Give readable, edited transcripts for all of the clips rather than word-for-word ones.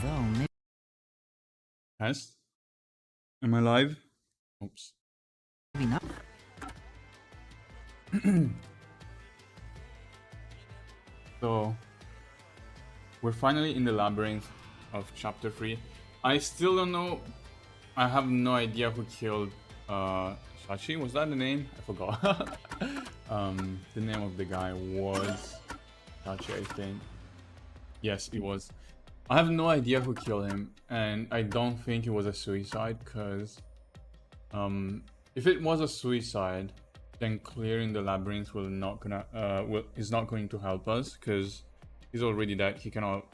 Although, Yes? Am I live? Oops. maybe not. So, we're finally in the labyrinth of chapter 3. I still don't know. I have no idea who killed Shachi. Was that the name? I forgot. The name of the guy was Shachi, I think. Yes, it was. I have no idea who killed him, and I don't think it was a suicide, because if it was a suicide, then clearing the labyrinth is not going to help us, because he's already dead. He cannot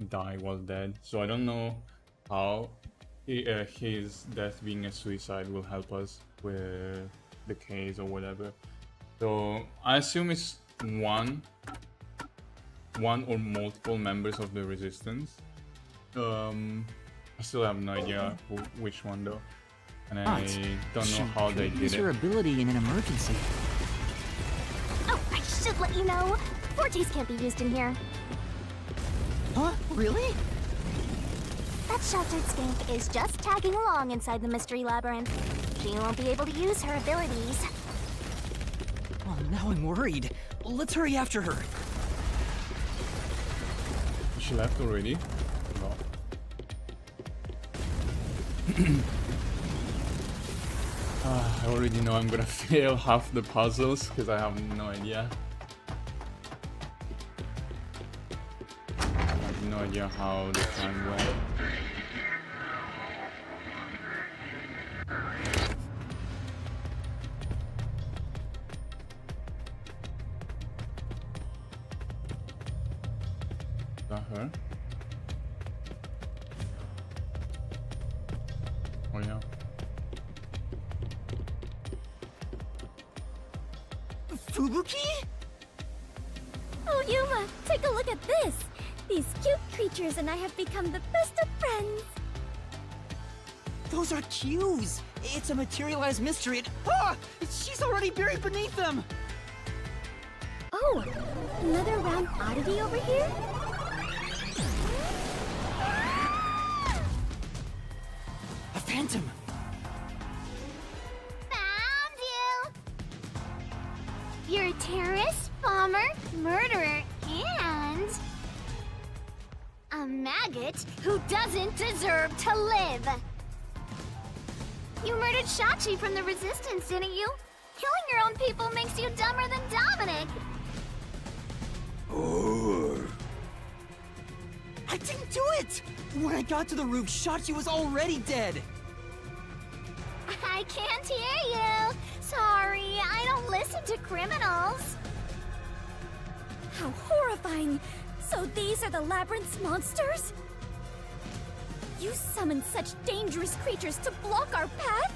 die while dead. So I don't know how his death being a suicide will help us with the case or whatever. So I assume it's one or multiple members of the resistance. I still have no idea which one though, and I don't know how they did Use your it. ability in an emergency. Oh, I should let you know. Forties can't be used in here. Huh? Really? That sheltered skank is just tagging along inside the mystery labyrinth. She won't be able to use her abilities. Oh, now I'm worried. Let's hurry after her. She left already? No. I already know I'm gonna fail half the puzzles because I have no idea. I have no idea how the time went. Is that her? Oh yeah. Fubuki? Oh, Yuma, take a look at this. These cute creatures and I have become the best of friends. Those are cues. It's a materialized mystery. She's already buried beneath them. Oh, another round oddity over here? A phantom. Found you! You're a terrorist, bomber, murderer, and... a maggot who doesn't deserve to live! You murdered Shachi from the Resistance, didn't you? Killing your own people makes you dumber than Dominic! I didn't do it! When I got to the roof, Shachi was already dead. I can't hear you! Sorry, I don't listen to criminals! How horrifying! So these are the Labyrinth's monsters? You summoned such dangerous creatures to block our path?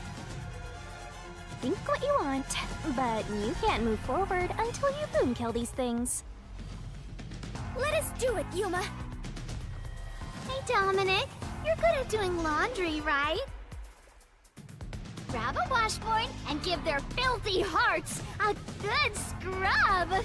Think what you want, but you can't move forward until you boom kill these things. Let us do it, Yuma! Hey, Dominic. You're good at doing laundry, right? Grab a washboard and give their filthy hearts a good scrub!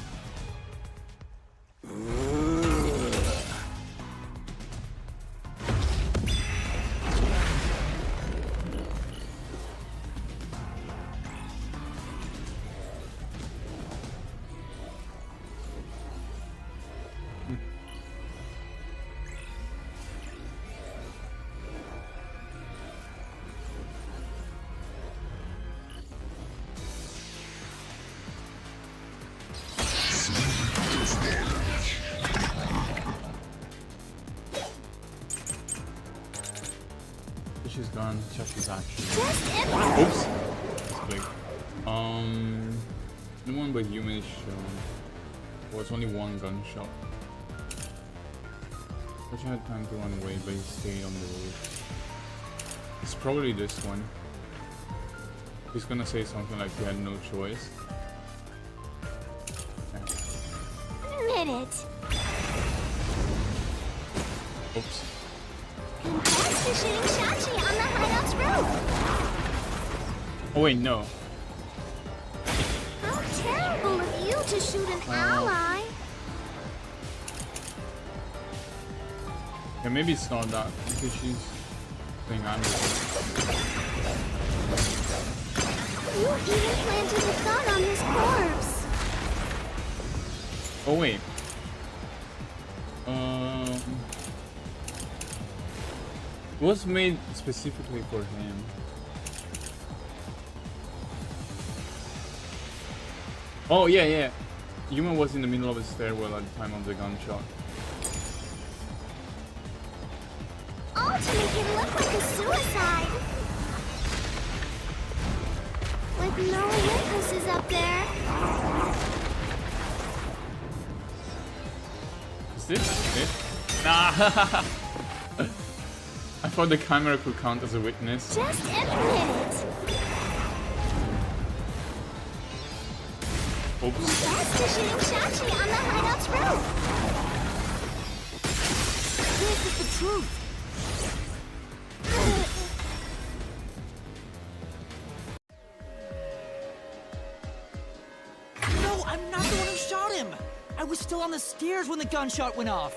She's gone. Check his action. Just Oops. It's big. The one by human is shown. Well, it's only one gunshot. But you had time to run away, but he stayed on the roof. It's probably this one. He's gonna say something like he had no choice. admit it. Oops. Congrats for shooting Shachi on the hideout's roof. Oh wait, no. How terrible of you to shoot an ally. Yeah, maybe it's not that because she's saying I'm. You even planted a gun on his corpse. Oh wait. It was made specifically for him. Oh yeah. Yuma was in the middle of a stairwell at the time of the gunshot. All to make it look like a suicide. With no witnesses up there. Is this it? Nah. I thought the camera could count as a witness. Just implement it. Oops. That's the shooting Shachi on the hideout's roof. This is the truth! No, I'm not the one who shot him! I was still on the stairs when the gunshot went off!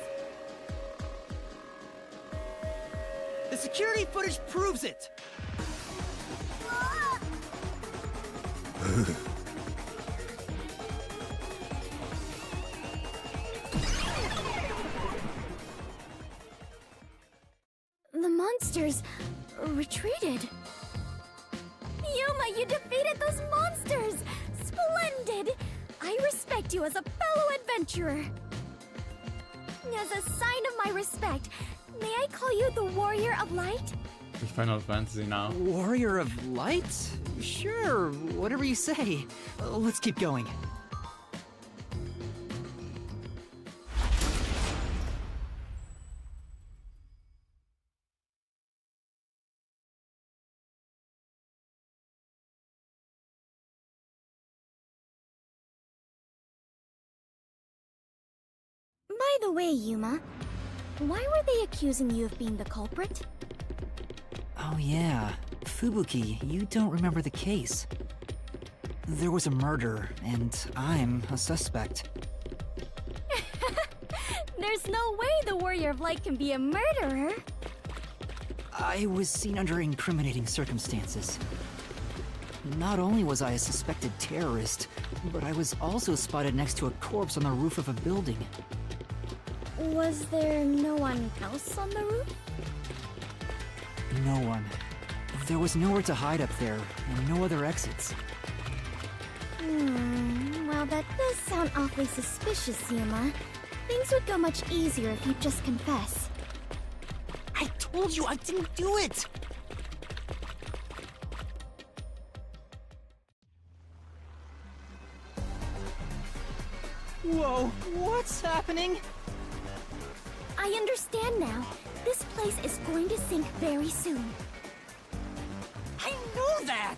The security footage proves it! The monsters retreated. Yuma, you defeated those monsters! Splendid! I respect you as a fellow adventurer. As a sign of my respect, may I call you the Warrior of Light? It's Final Fantasy now. Warrior of Light? Sure, whatever you say. Let's keep going. By the way, Yuma, why were they accusing you of being the culprit? Oh yeah, Fubuki, you don't remember the case. There was a murder, and I'm a suspect. There's no way the Warrior of Light can be a murderer. I was seen under incriminating circumstances. Not only was I a suspected terrorist, but I was also spotted next to a corpse on the roof of a building. Was there no one else on the roof? No one. There was nowhere to hide up there, and no other exits. Well, that does sound awfully suspicious, Yuma. Things would go much easier if you'd just confess. I told you I didn't do it! Whoa, what's happening? I understand now. This place is going to sink very soon. I know that!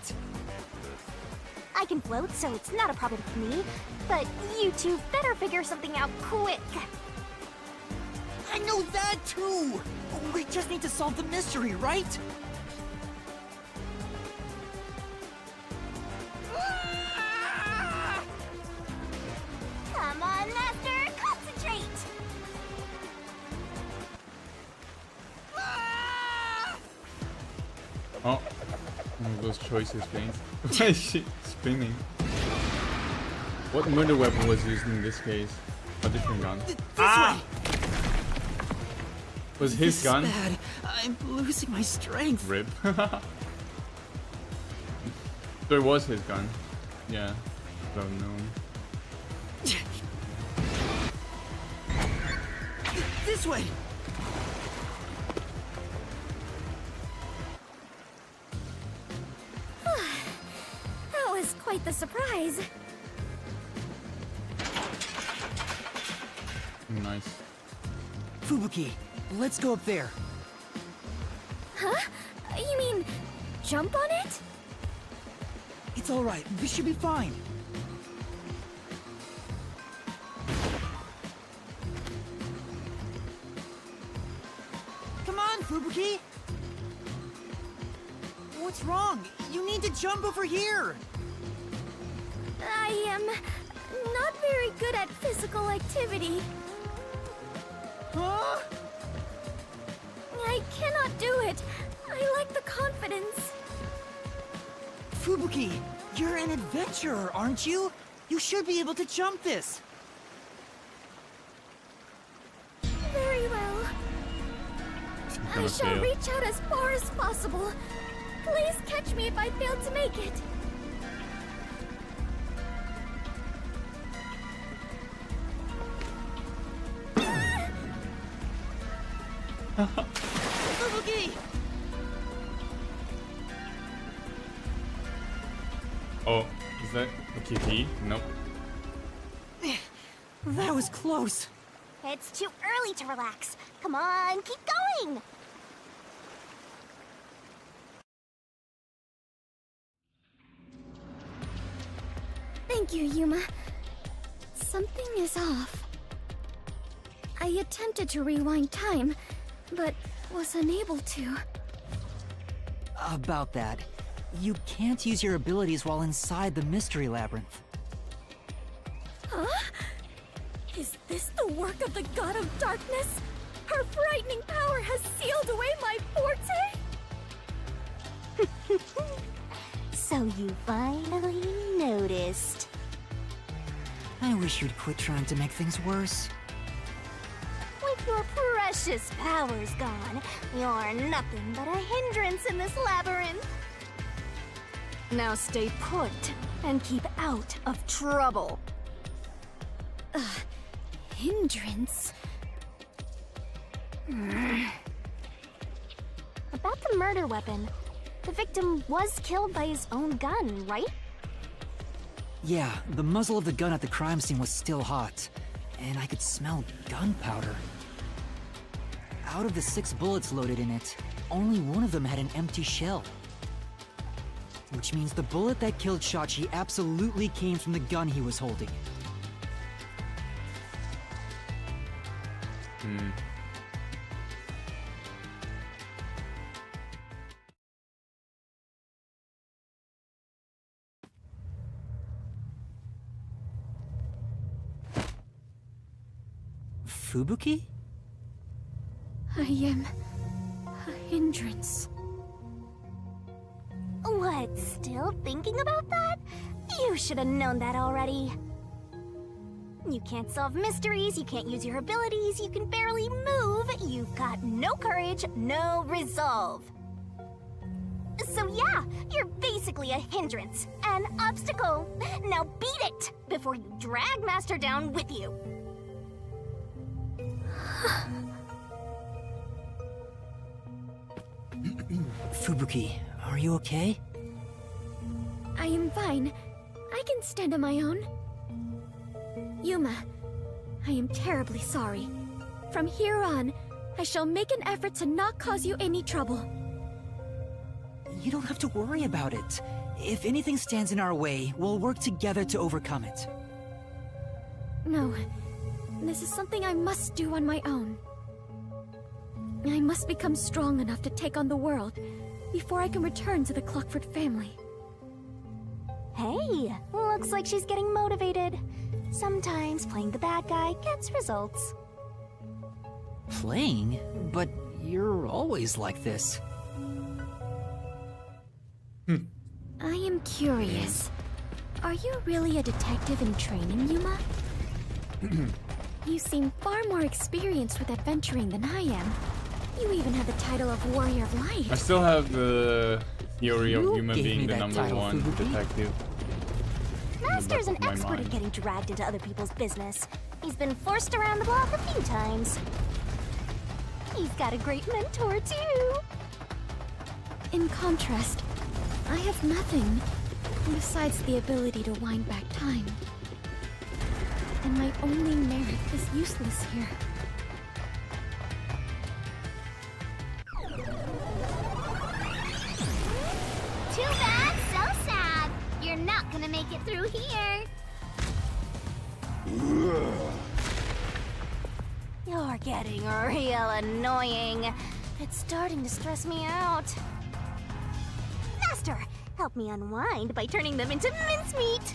I can float, so it's not a problem for me. But you two better figure something out quick. I know that too! We just need to solve the mystery, right? Ah! Come on, Master, concentrate! Ah! Oh, one of those choices things. Why is she spinning? What murder weapon was used in this case? A different gun. This way! Was This his is gun? bad. I'm losing my strength. Rip. So it was his gun. Yeah. Don't know. This way! That was quite the surprise. Nice. Fubuki, let's go up there. Huh? You mean jump on it? It's alright, we should be fine. Come on, Fubuki! What's wrong? You need to jump over here! I am not very good at physical activity. Huh? it. I like the confidence. Fubuki, you're an adventurer, aren't you? You should be able to jump this. Very well. I shall reach out as far as possible. Please catch me if I fail to make it. Fubuki! Oh, is that a kitty? Nope. That was close. It's too early to relax. Come on, keep going! Thank you, Yuma. Something is off. I attempted to rewind time, but was unable to. About that, you can't use your abilities while inside the mystery labyrinth. Huh? Is this the work of the God of Darkness? Her frightening power has sealed away my forte? So you finally noticed. I wish you'd quit trying to make things worse. With your precious powers gone, you're nothing but a hindrance in this labyrinth. Now stay put and keep out of trouble. Hindrance? About the murder weapon. The victim was killed by his own gun, right? Yeah, the muzzle of the gun at the crime scene was still hot, and I could smell gunpowder. Out of the 6 bullets loaded in it, only one of them had an empty shell. Which means the bullet that killed Shachi absolutely came from the gun he was holding. Fubuki? I am a hindrance. What, still thinking about that? You should have known that already. You can't solve mysteries, you can't use your abilities, you can barely move, you've got no courage, no resolve. So yeah, you're basically a hindrance, an obstacle. Now beat it before you drag Master down with you. Fubuki, are you okay? I am fine. I can stand on my own. Yuma, I am terribly sorry. From here on, I shall make an effort to not cause you any trouble. You don't have to worry about it. If anything stands in our way, we'll work together to overcome it. No, this is something I must do on my own. I must become strong enough to take on the world before I can return to the Clockford family. Hey, looks like she's getting motivated. Sometimes playing the bad guy gets results. Playing? But you're always like this. I am curious. Are you really a detective in training, Yuma? You seem far more experienced with adventuring than I am. You even have the title of Warrior of Light. I still have the theory of Yuma gave being me the that number title, one Fubuki. detective. Master's an of my expert mind. at getting dragged into other people's business. He's been forced around the block a few times. He's got a great mentor, too. In contrast, I have nothing besides the ability to wind back time. And my only merit is useless here. Too bad, so sad. You're not gonna make it through here. You're getting real annoying. It's starting to stress me out. Master, help me unwind by turning them into mincemeat.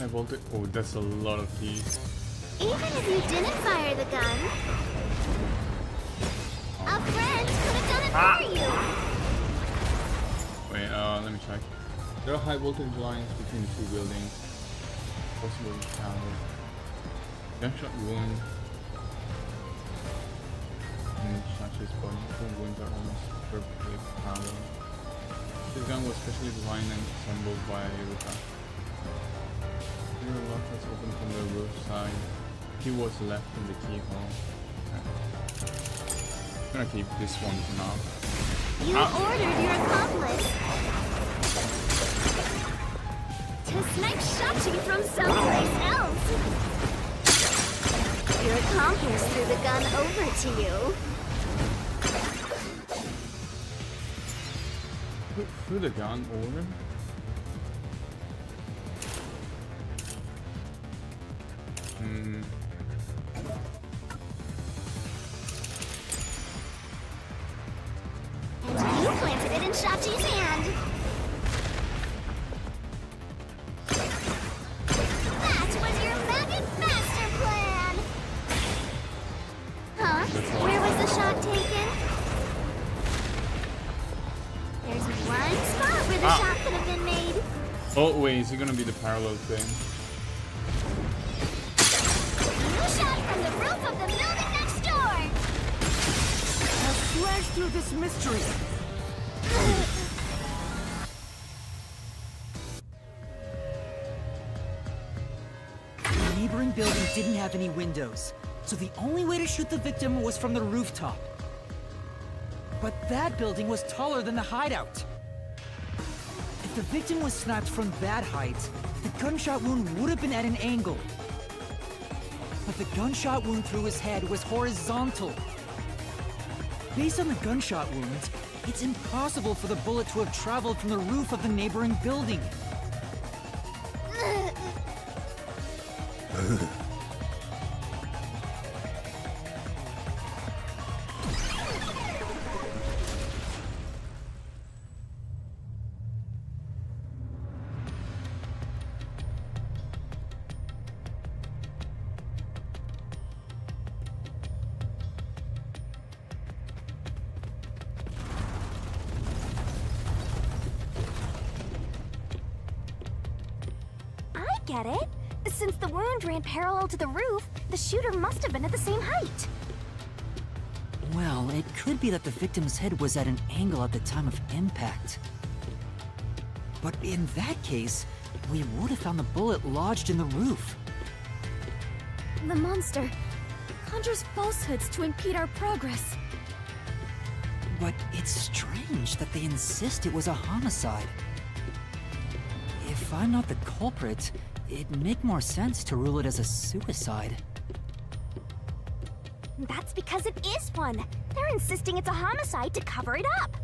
I bolted. Oh, that's a lot of keys. Even if you didn't fire the gun, a friend could have done it for you. Wait, let me check. There are high voltage lines between the two buildings. Possible power. Gunshot wound. And Shashi's body. Two wounds are almost perfectly parallel. This gun was specially designed and assembled by Ruka. The lock was opened from the roof side. He was left in the keyhole. Okay. I'm gonna keep this one for now. You ordered your accomplice to snipe Shachi from someplace else. Your accomplice threw the gun over to you. Threw the gun over? And you planted it in Shachi's hand. That was your maggot master plan! Huh? Where was the shot taken? There's one spot where the shot could have been made. Oh wait, is it gonna be the parallel thing? You shot from the roof of the building next door! Now slash through this mystery. The neighboring building didn't have any windows, so the only way to shoot the victim was from the rooftop. But that building was taller than the hideout. If the victim was sniped from that height, the gunshot wound would have been at an angle. But the gunshot wound through his head was horizontal. Based on the gunshot wound, it's impossible for the bullet to have traveled from the roof of the neighboring building. Get it? Since the wound ran parallel to the roof, the shooter must have been at the same height. Well, it could be that the victim's head was at an angle at the time of impact. But in that case, we would have found the bullet lodged in the roof. The monster conjures falsehoods to impede our progress. But it's strange that they insist it was a homicide. If I'm not the culprit, it'd make more sense to rule it as a suicide. That's because it is one. They're insisting it's a homicide to cover it up.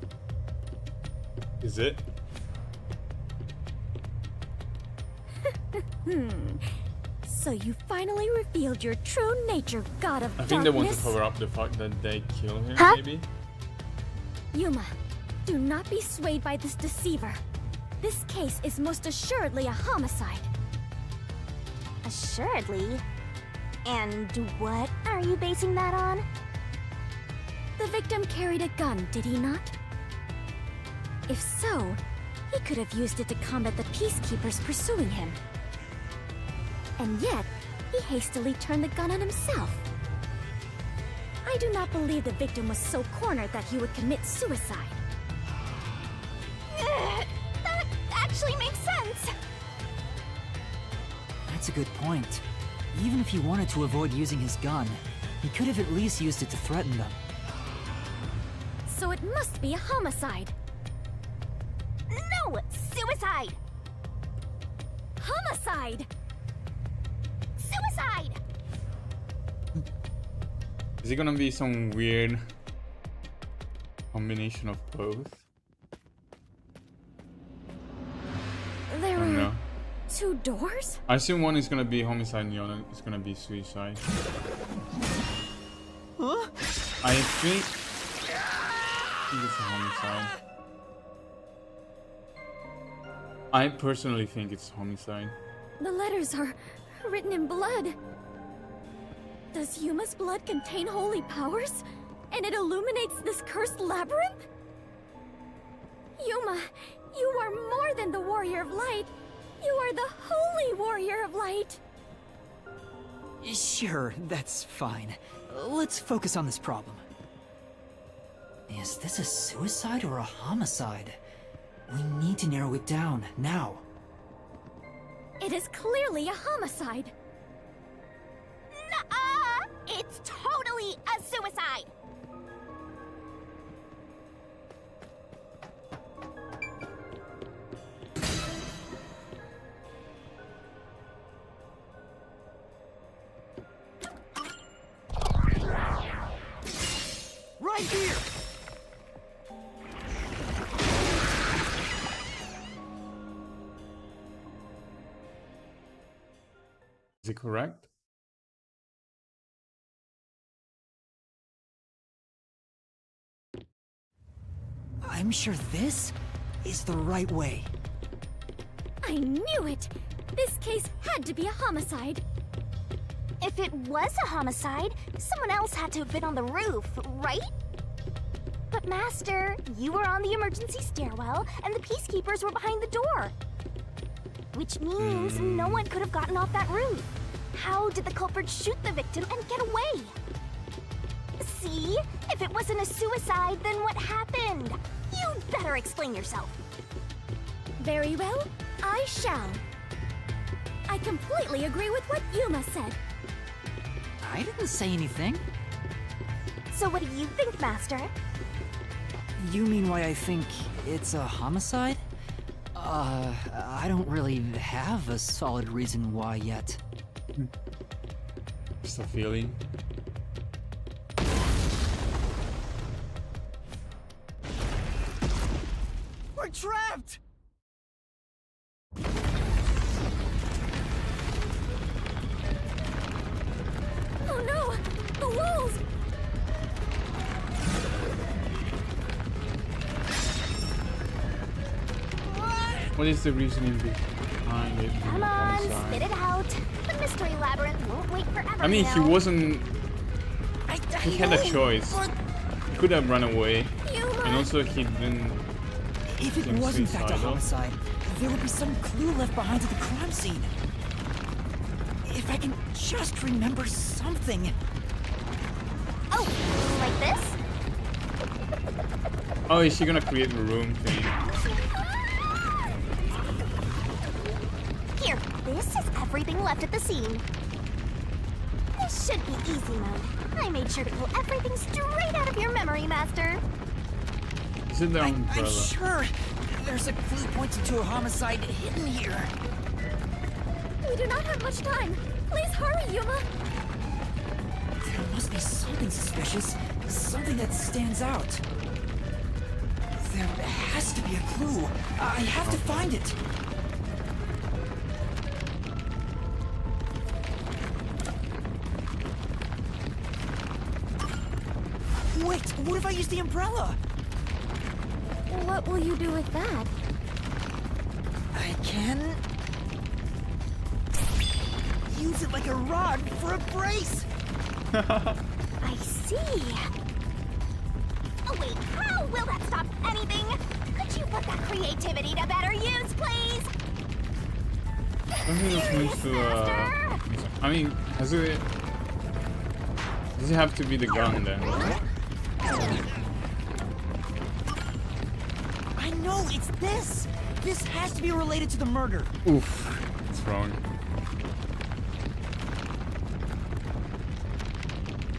Is it? So you finally revealed your true nature, God of I think they want to Darkness. cover up the fact that they kill him, Huh? maybe? Yuma, do not be swayed by this deceiver. This case is most assuredly a homicide. Assuredly? And what are you basing that on? The victim carried a gun, did he not? If so, he could have used it to combat the peacekeepers pursuing him. And yet, he hastily turned the gun on himself. I do not believe the victim was so cornered that he would commit suicide. That actually makes sense. That's a good point. Even if he wanted to avoid using his gun, he could have at least used it to threaten them. So it must be a homicide. No! Suicide! Homicide! Suicide! Is it gonna be some weird combination of both? There I don't are know. 2 doors? I assume one is gonna be homicide and the other is gonna be suicide. Huh? I think it's a homicide. I personally think it's homicide. The letters are written in blood. Does Yuma's blood contain holy powers? And it illuminates this cursed labyrinth? Yuma, you are more than the warrior of light. You are the holy warrior of light. Sure, that's fine. Let's focus on this problem. Is this a suicide or a homicide? We need to narrow it down, now. It is clearly a homicide. Nuh-uh! It's totally a suicide! Right here! Is it correct? I'm sure this is the right way. I knew it! This case had to be a homicide. If it was a homicide, someone else had to have been on the roof, right? But Master, you were on the emergency stairwell, and the peacekeepers were behind the door. Which means no one could have gotten off that roof. How did the culprit shoot the victim and get away? See? If it wasn't a suicide, then what happened? You'd better explain yourself. Very well, I shall. I completely agree with what Yuma said. I didn't say anything. So what do you think, Master? You mean why I think it's a homicide? I don't really have a solid reason why yet. Just a feeling. We're trapped! Oh no! The walls! What is the reasoning behind it? Come on, spit it out. The mystery labyrinth won't wait forever. I mean, he now. wasn't. He had a choice. He could have run away, Yuma! and also he didn't. If it seem was in fact a suicidal. homicide, there would be some clue left behind at the crime scene. If I can just remember something. Oh, like this? Oh, is she gonna create a room thing? Here, this is everything left at the scene. This should be easy mode. I made sure to pull everything straight out of your memory, Master. Is it the I'm umbrella? sure there's a clue pointing to a homicide hidden here. We do not have much time. Please hurry, Yuma. There must be something suspicious, something that stands out. There has to be a clue. I have to find it. Wait, what if I use the umbrella? What will you do with that? I can use it like a rod for a brace. I see. Oh wait, how will that stop anything? Could you put that creativity to better use, please? I think this means to. I mean, has it? Does it have to be the gun then? I know, it's this. This has to be related to the murder. Oof, it's wrong.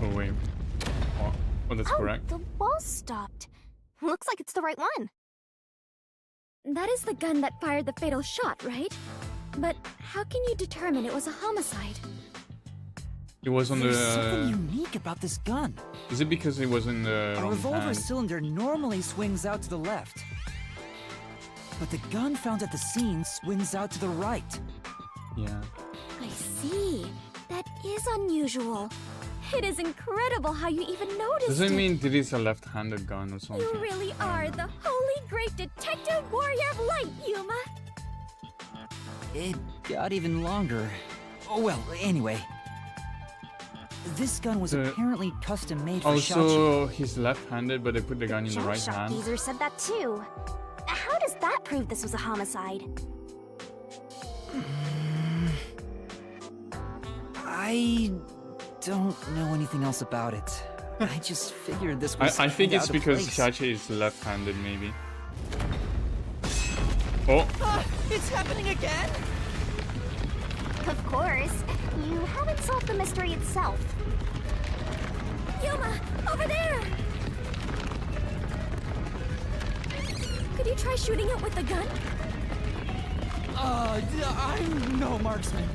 Oh wait. Oh, that's correct. The wall stopped. Looks like it's the right one. That is the gun that fired the fatal shot, right? But how can you determine it was a homicide? It was on There's something the. unique about this gun. Is it because it was in the A wrong revolver hand? cylinder normally swings out to the left. But the gun found at the scene swings out to the right. Yeah. I see. That is unusual. It is incredible how you even noticed Does it it. mean that it's a left-handed gun or something? You really are the holy great detective warrior of light, Yuma. it got even longer. Oh well, anyway. This gun was apparently custom made for Shachi. Also, he's left-handed, but they put the gun in the right Shot hand. Geezer said that too. How does that prove this was a homicide? I don't know anything else about it. I just figured this was. I think kinda it's out of because place. Shachi is left-handed, maybe. Oh, It's happening again? Of course. You haven't solved the mystery itself. Yuma, over there! Could you try shooting it with the gun? I'm no marksman.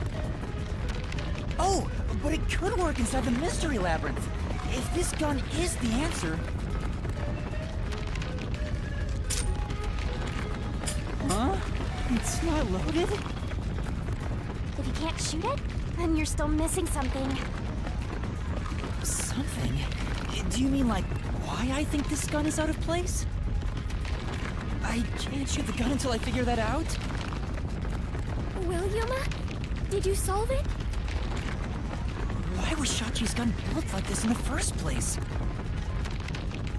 Oh, but it could work inside the mystery labyrinth. If this gun is the answer. Huh? It's not loaded? If you can't shoot it, then you're still missing something. Something? Do you mean like why I think this gun is out of place? I can't shoot the gun until I figure that out? Well, Yuma, did you solve it? Why was Shachi's gun built like this in the first place?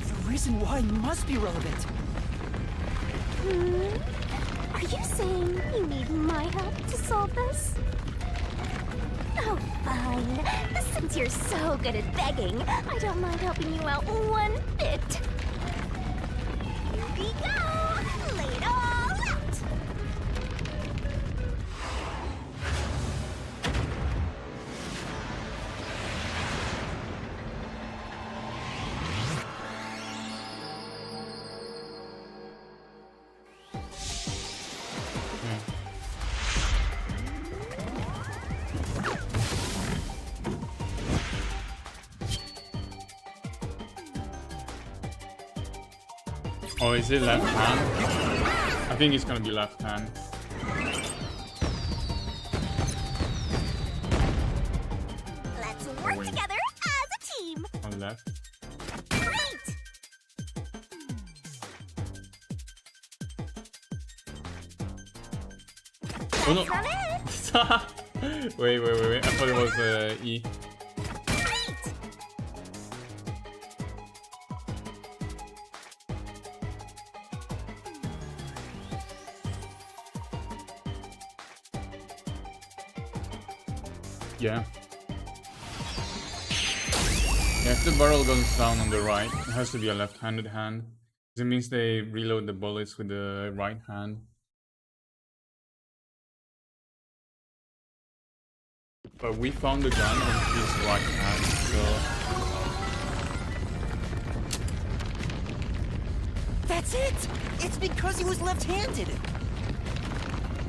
The reason why must be relevant. Are you saying you need my help to solve this? Oh, fine. Since you're so good at begging, I don't mind helping you out one bit. Here we go! Lay it all out! oh, is it left hand? I think it's gonna be left hand. Let's work Wait. together as a team! On left. Great! Oh no! From it! wait. I thought it was E. Great! Yeah. Yeah, if the barrel goes down on the right, it has to be a left-handed hand. It means they reload the bullets with the right hand. But we found the gun on his right hand, so... That's it! It's because he was left-handed!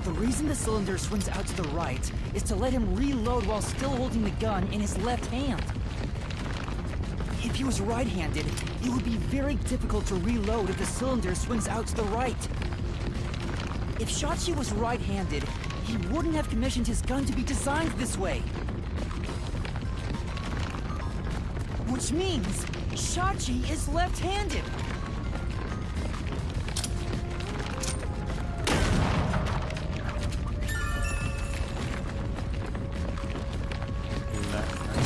The reason the cylinder swings out to the right is to let him reload while still holding the gun in his left hand. If he was right-handed, it would be very difficult to reload if the cylinder swings out to the right. If Shachi was right-handed, he wouldn't have commissioned his gun to be designed this way. Which means Shachi is left-handed. left hand.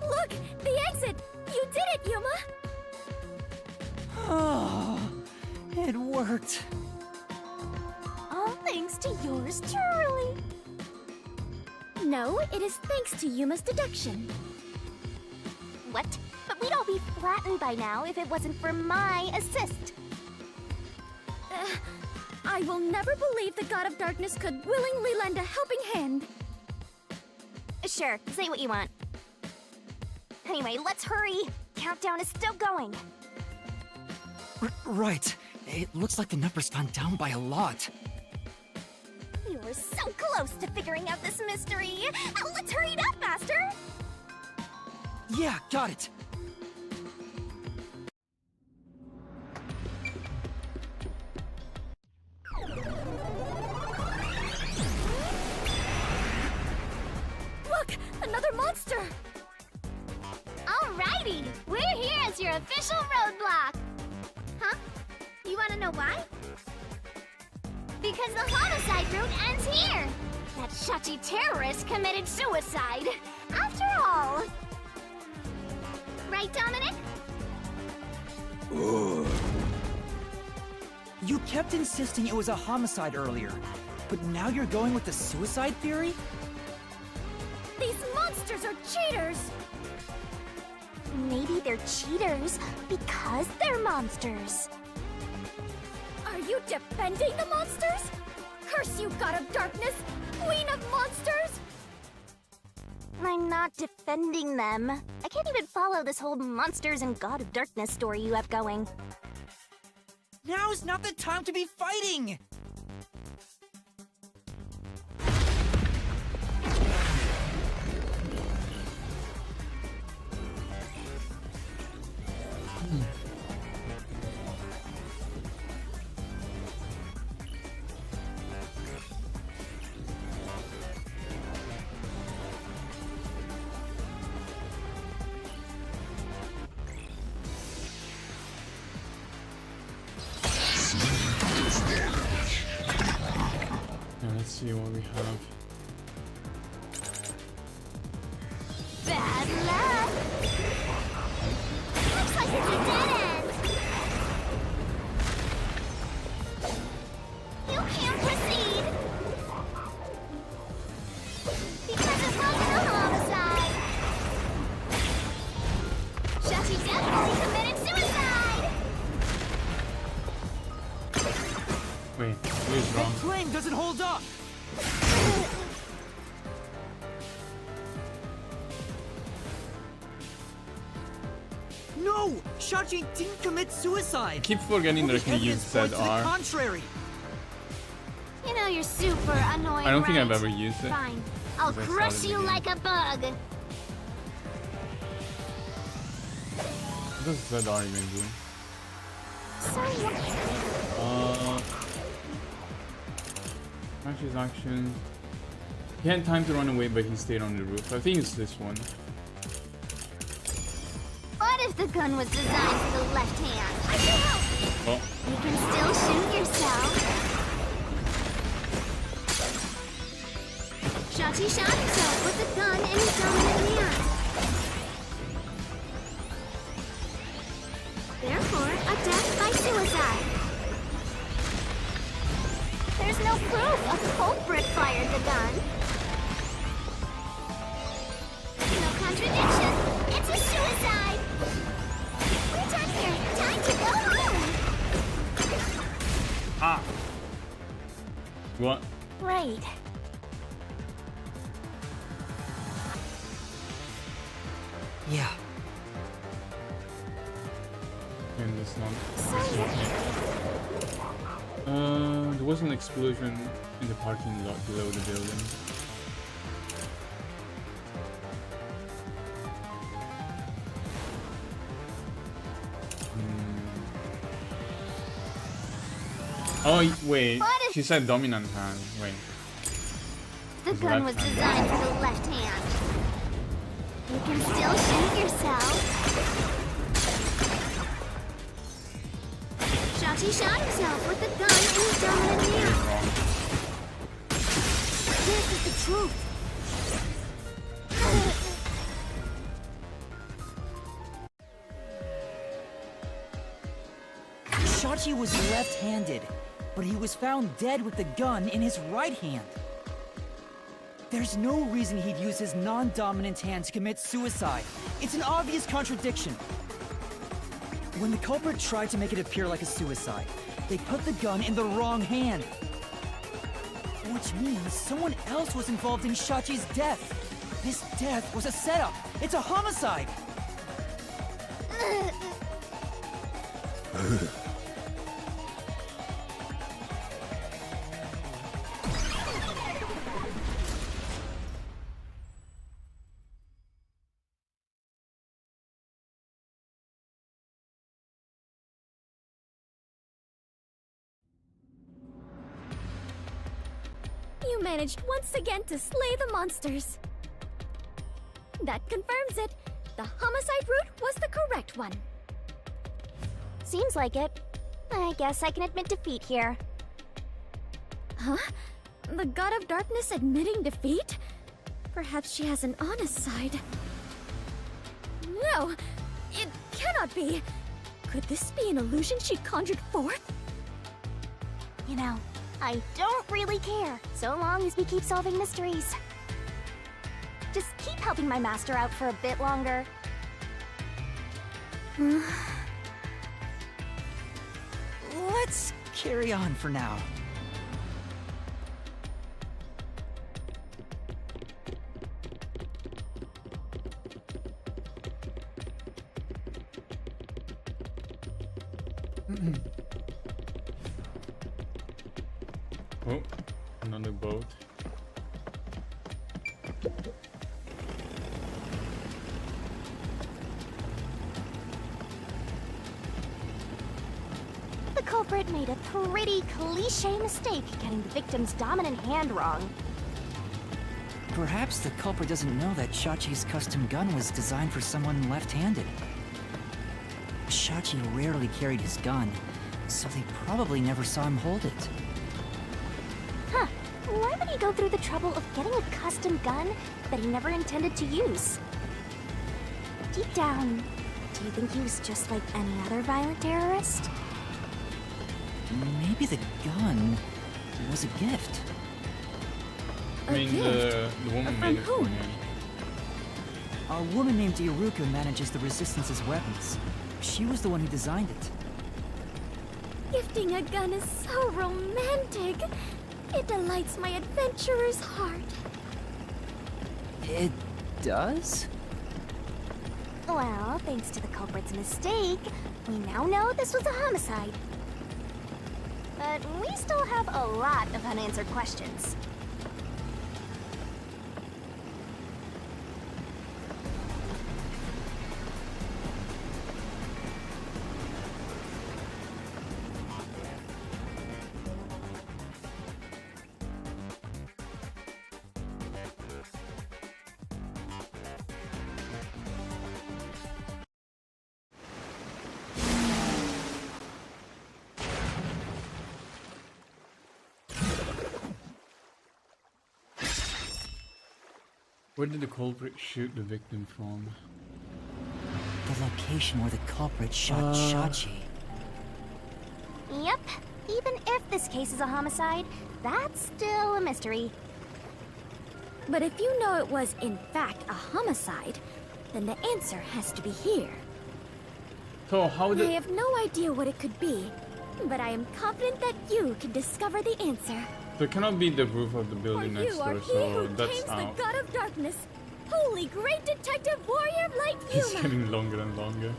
Look! The exit! You did it, Yuma! Oh, it worked. All thanks to yours truly. No, it is thanks to Yuma's deduction. What? But we'd all be flattened by now if it wasn't for my assist. I will never believe the God of Darkness could willingly lend a helping hand. Sure, say what you want. Anyway, let's hurry. Countdown is still going. Right. It looks like the number's gone down by a lot. You were so close to figuring out this mystery. Let's hurry it up, Master. Yeah, got it. Look, another monster. Alrighty, we're here as your official roadblock. Huh? You wanna know why? Because the homicide route ends here! That Shachi terrorist committed suicide! After all! Right, Dominic? You kept insisting it was a homicide earlier, but now you're going with the suicide theory? These monsters are cheaters! Maybe they're cheaters because they're monsters. Are you defending the monsters? Curse you, God of Darkness! Queen of Monsters! I'm not defending them. I can't even follow this whole Monsters and God of Darkness story you have going. Now's not the time to be fighting! Let's see what we have. Bad luck! Looks like it's a dead end! You can't proceed! Because it wasn't a homicide! Shachi definitely committed suicide! Wait, who is That wrong? claim doesn't hold up! No! Shachi didn't commit suicide! I keep forgetting that I The can use evidence points to the ZR. contrary! You know you're super annoying, I don't think I've right? ever used it. Fine. I'll Because I crush started you the game. like a bug! What does ZR even do? Sorry. Match his action. He had time to run away, but he stayed on the roof. I think it's this one. What if the gun was designed for the left hand? I can help! Oh, You can still shoot yourself. Shachi shot himself with the gun in his dominant hand. Therefore, a death by suicide. There's no proof a culprit fired the gun. No contradiction. It's a suicide. We're done here. Time to go home. ah! What? Right. Yeah. In this one. Sorry. There was an explosion in the parking lot below the building. Oh, wait. What if- She said dominant hand. Wait. The His gun left was hand. designed for the left hand. You can still shoot yourself. Shachi shot himself with the gun in his dominant hand. Wrong. This is the truth. Shachi was left-handed, but he was found dead with the gun in his right hand. There's no reason he'd use his non-dominant hand to commit suicide. It's an obvious contradiction. When the culprit tried to make it appear like a suicide, they put the gun in the wrong hand. Which means someone else was involved in Shachi's death. This death was a setup. It's a homicide. You managed once again to slay the monsters. That confirms it. The homicide route was the correct one. Seems like it. I guess I can admit defeat here. Huh? The God of Darkness admitting defeat? Perhaps she has an honest side. No! It cannot be! Could this be an illusion she conjured forth? You know, I don't really care, so long as we keep solving mysteries. Just keep helping my master out for a bit longer. Let's carry on for now. Oh, another boat. The culprit made a pretty cliché mistake getting the victim's dominant hand wrong. Perhaps the culprit doesn't know that Shachi's custom gun was designed for someone left-handed. Shachi rarely carried his gun, so they probably never saw him hold it. Huh. Why would he go through the trouble of getting a custom gun that he never intended to use? Deep down, do you think he was just like any other violent terrorist? Maybe the gun was a gift. I mean, the woman made it for him. A woman named Iruka manages the Resistance's weapons. She was the one who designed it. Gifting a gun is so romantic. It delights my adventurer's heart. It does? Well, thanks to the culprit's mistake, we now know this was a homicide. But we still have a lot of unanswered questions. Where did the culprit shoot the victim from? The location where the culprit shot Shachi. Yep. Even if this case is a homicide, that's still a mystery. But if you know it was, in fact, a homicide, then the answer has to be here. So how did... I have no idea what it could be, but I am confident that you can discover the answer. So it cannot be the roof of the For building next you are door, he so who that's tames the out. God of Darkness, holy great detective warrior of light It's Yuma. getting longer and longer.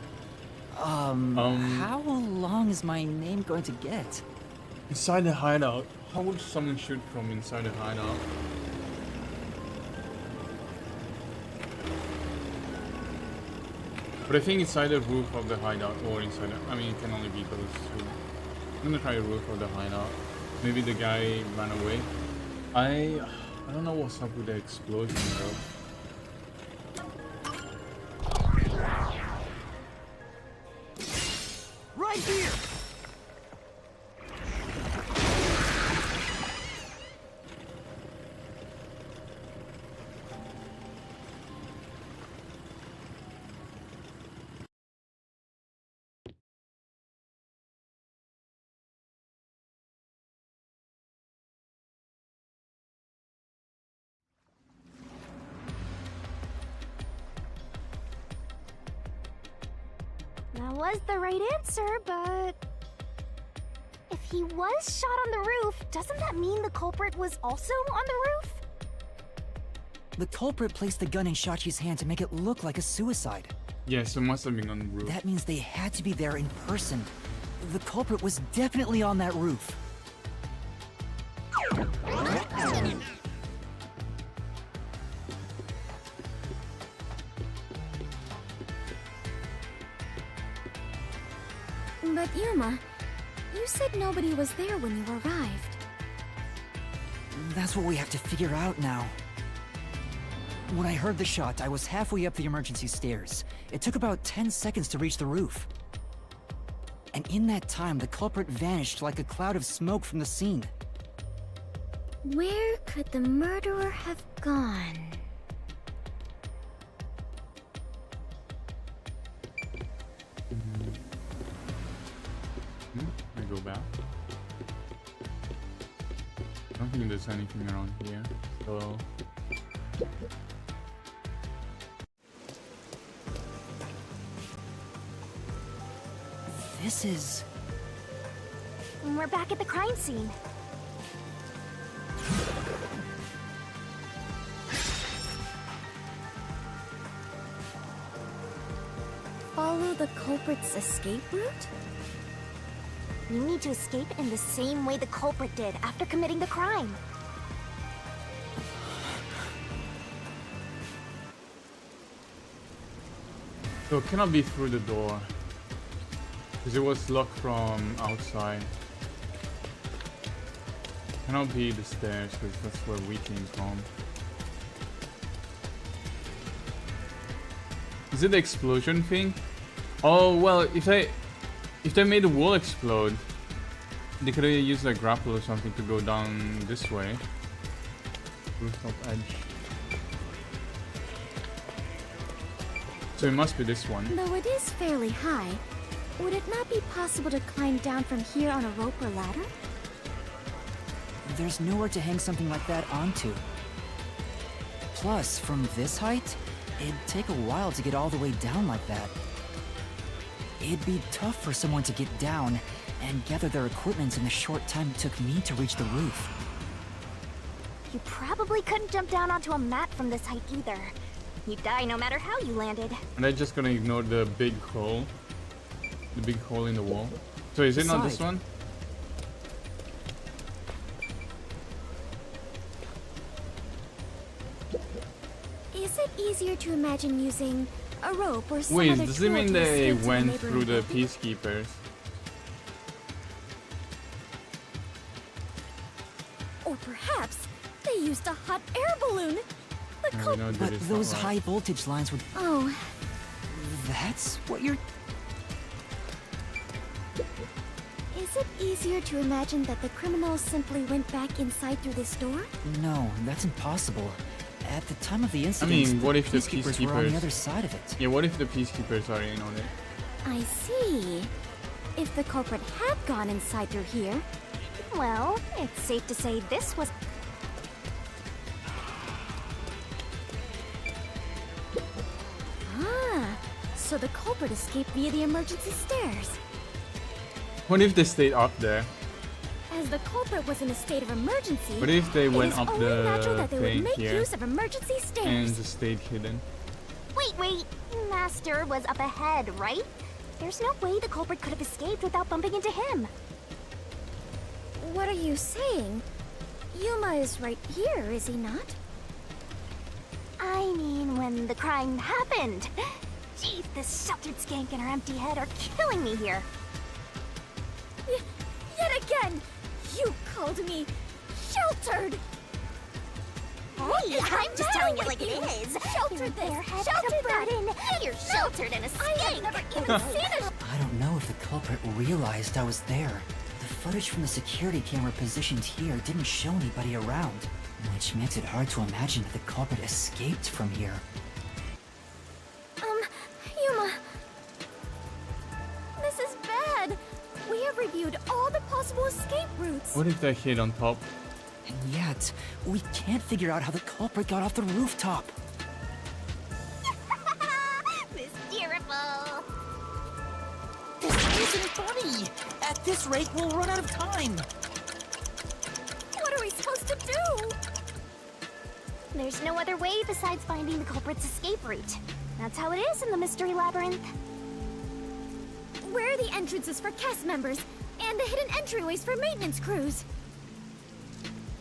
How long is my name going to get? Inside the hideout. How would someone shoot from inside the hideout? But I think inside the roof of the hideout or inside the, I mean it can only be those two. I'm gonna try the roof of the hideout. Maybe the guy ran away. I don't know what's up with the explosion though. Right here! That was the right answer, but... If he was shot on the roof, doesn't that mean the culprit was also on the roof? The culprit placed the gun in Shachi's hand to make it look like a suicide. Yeah, so it must have been on the roof. That means they had to be there in person. The culprit was definitely on that roof. But Yuma, you said nobody was there when you arrived. That's what we have to figure out now. When I heard the shot, I was halfway up the emergency stairs. It took about 10 seconds to reach the roof. And in that time, the culprit vanished like a cloud of smoke from the scene. Where could the murderer have gone? I go back. I don't think there's anything around here, so... This is... We're back at the crime scene. Follow the culprit's escape route? You need to escape in the same way the culprit did after committing the crime. So it cannot be through the door. Because it was locked from outside. Cannot be the stairs, because that's where we came from. Is it the explosion thing? Oh well, if they made the wall explode, they could have used a grapple or something to go down this way. Rooftop edge. So it must be this one. Though it is fairly high, would it not be possible to climb down from here on a rope or ladder? There's nowhere to hang something like that onto. Plus, from this height, it'd take a while to get all the way down like that. It'd be tough for someone to get down and gather their equipment in the short time it took me to reach the roof. You probably couldn't jump down onto a mat from this height either. You'd die no matter how you landed. And I'm just gonna ignore the big hole. The big hole in the wall. So is it not this one? Is it easier to imagine using a rope or some Wait, other does tool it mean to they escape to went neighboring through the building? peacekeepers? Or perhaps they used a hot air balloon. The No, we know that But it's those not right. high voltage lines would... Oh, That's what you're... is it easier to imagine that the criminals simply went back inside through this door? No, that's impossible. At the time of the incident, mean, what if the peacekeepers were on the peacekeepers- other side of it? Yeah, what if the peacekeepers are in on it? I see. If the culprit had gone inside through here, well, it's safe to say this was... Ah, so the culprit escaped via the emergency stairs. What if they stayed up there? As the culprit was in a state of emergency, What if they it went is up only natural the that they would thing make here use of emergency and stairs. just stayed hidden? Wait. Master was up ahead, right? There's no way the culprit could have escaped without bumping into him. What are you saying? Yuma is right here, is he not? I mean, when the crime happened. Jeez, this sheltered skank and her empty head are killing me here. Yet again, you called me sheltered. Hey, I'm just telling you like it is. Sheltered this, sheltered that. You're sheltered in a skank. I have never even seen a... I don't know if the culprit realized I was there. The footage from the security camera positioned here didn't show anybody around, which makes it hard to imagine that the culprit escaped from here. Yuma. This is bad. We have reviewed all the possible escape routes. What if they hid on top? And yet, we can't figure out how the culprit got off the rooftop. Mysteriful. This isn't funny! At this rate, we'll run out of time! What are we supposed to do? There's no other way besides finding the culprit's escape route. That's how it is in the Mystery Labyrinth. Where are the entrances for cast members and the hidden entryways for maintenance crews?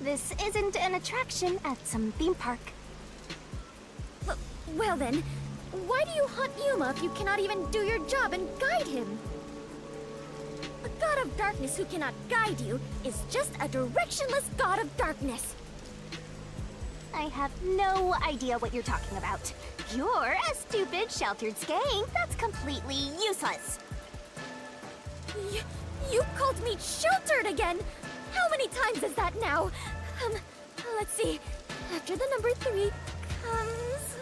This isn't an attraction at some theme park. Well then, why do you hunt Yuma if you cannot even do your job and guide him? A god of darkness who cannot guide you is just a directionless god of darkness. I have no idea what you're talking about. You're a stupid, sheltered skank that's completely useless. You called me sheltered again! How many times is that now? Let's see. After the number 3 comes...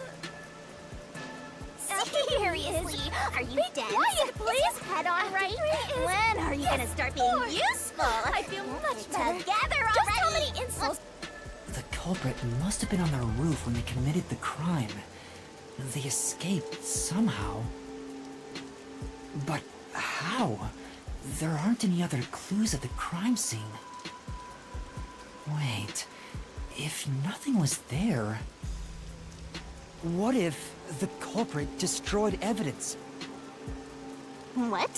Seriously, are you dead? Quiet, please! Head on right? When are you gonna start being useful? I feel much better. Together Just already! how many insults? The culprit must have been on the roof when they committed the crime. They escaped somehow. But how? There aren't any other clues at the crime scene. Wait, if nothing was there... What if the culprit destroyed evidence? What?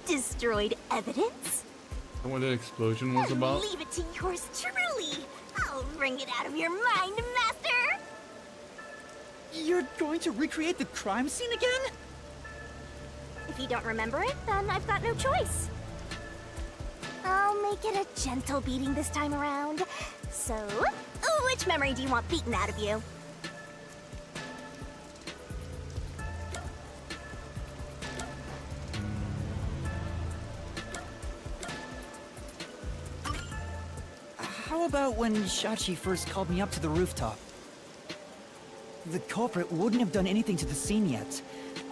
Destroyed evidence? What the explosion was about? Leave it to yours truly! I'll bring it out of your mind, Master! You're going to recreate the crime scene again? If you don't remember it, then I've got no choice. I'll make it a gentle beating this time around. So, which memory do you want beaten out of you? How about when Shachi first called me up to the rooftop? The culprit wouldn't have done anything to the scene yet.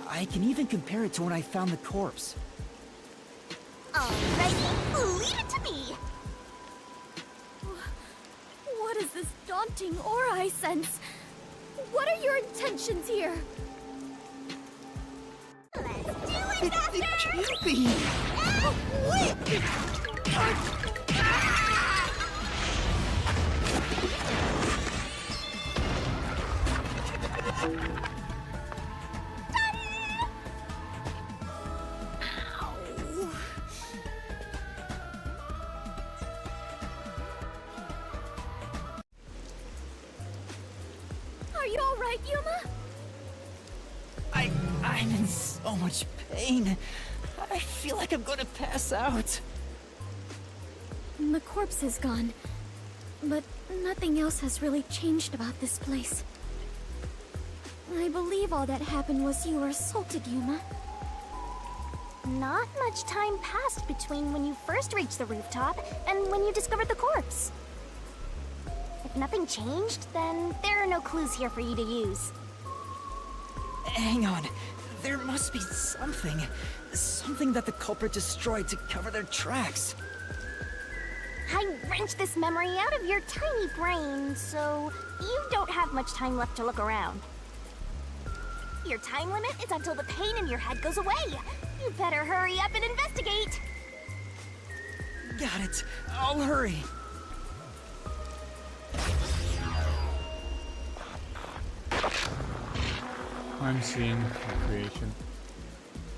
I can even compare it to when I found the corpse. Alrighty, leave it to me! What is this daunting aura I sense? What are your intentions here? Let's do it, Master! It can't be! Are you alright, Yuma? I'm in so much pain. I feel like I'm gonna pass out. The corpse is gone, but nothing else has really changed about this place. I believe all that happened was you were assaulted, Yuma. Not much time passed between when you first reached the rooftop and when you discovered the corpse. If nothing changed, then there are no clues here for you to use. Hang on. There must be something. Something that the culprit destroyed to cover their tracks. I wrenched this memory out of your tiny brain, so you don't have much time left to look around. Your time limit is until the pain in your head goes away. You better hurry up and investigate. Got it. I'll hurry. I'm seeing recreation.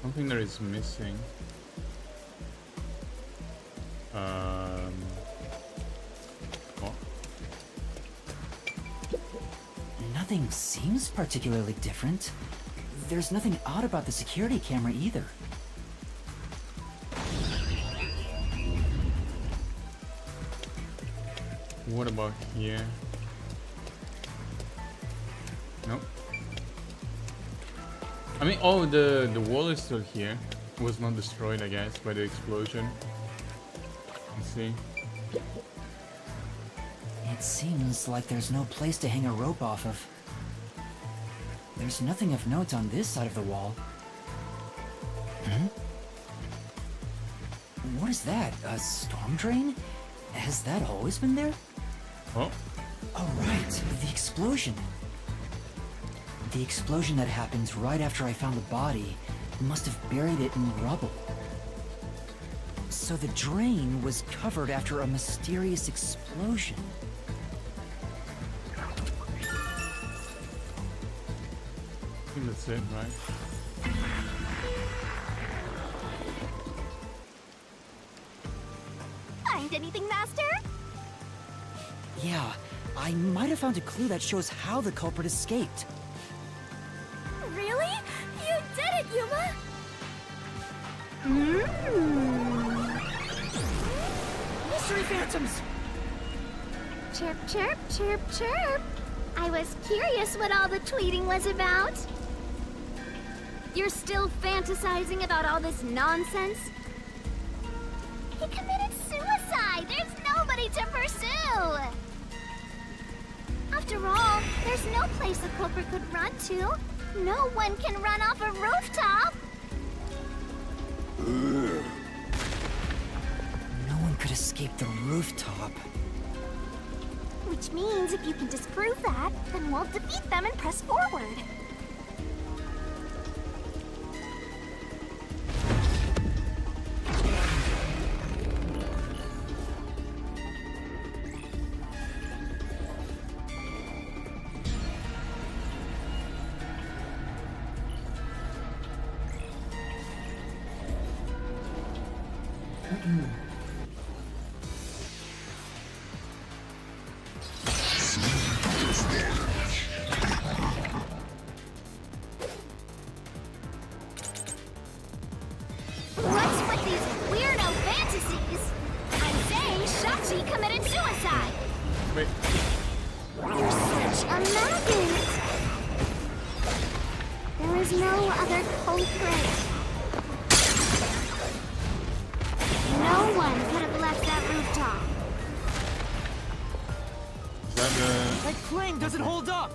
Something that is missing. Oh. Nothing seems particularly different. There's nothing odd about the security camera either. What about here? Nope. I mean, oh, the wall is still here. It was not destroyed, I guess, by the explosion. Let's see. It seems like there's no place to hang a rope off of. There's nothing of note on this side of the wall. What is that? A storm drain? Has that always been there? Oh, Oh, right. The explosion. The explosion that happened right after I found the body must have buried it in rubble. So the drain was covered after a mysterious explosion. I think that's it, right? Find anything, Master? Yeah, I might have found a clue that shows how the culprit escaped. Really? You did it, Yuma! Mystery phantoms! Chirp, chirp, chirp, chirp. I was curious what all the tweeting was about. You're still fantasizing about all this nonsense? He committed suicide! There's nobody to pursue! After all, there's no place the culprit could run to. No one can run off a rooftop! No one could escape the rooftop. Which means if you can disprove that, then we'll defeat them and press forward. What's with these weirdo fantasies? I'm saying Shachi committed suicide! Wait. You're such a maggot! There is no other culprit. No one could have left that rooftop. Is that the... That claim doesn't hold up!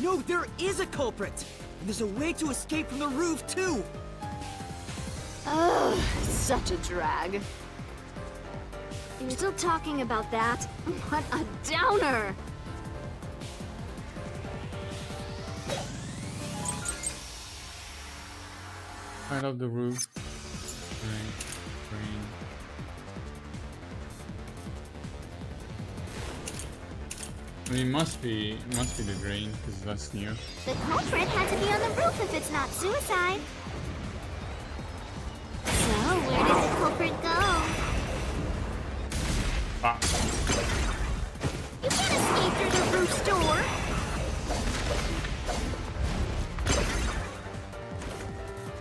No, there is a culprit! And there's a way to escape from the roof, too! Ugh, such a drag. You're still talking about that? What a downer! Right up the roof. Train. I mean, it must be the drain, because that's new. The culprit had to be on the roof if it's not suicide. So, where did the culprit go? Ah, You can't escape through the roof's door.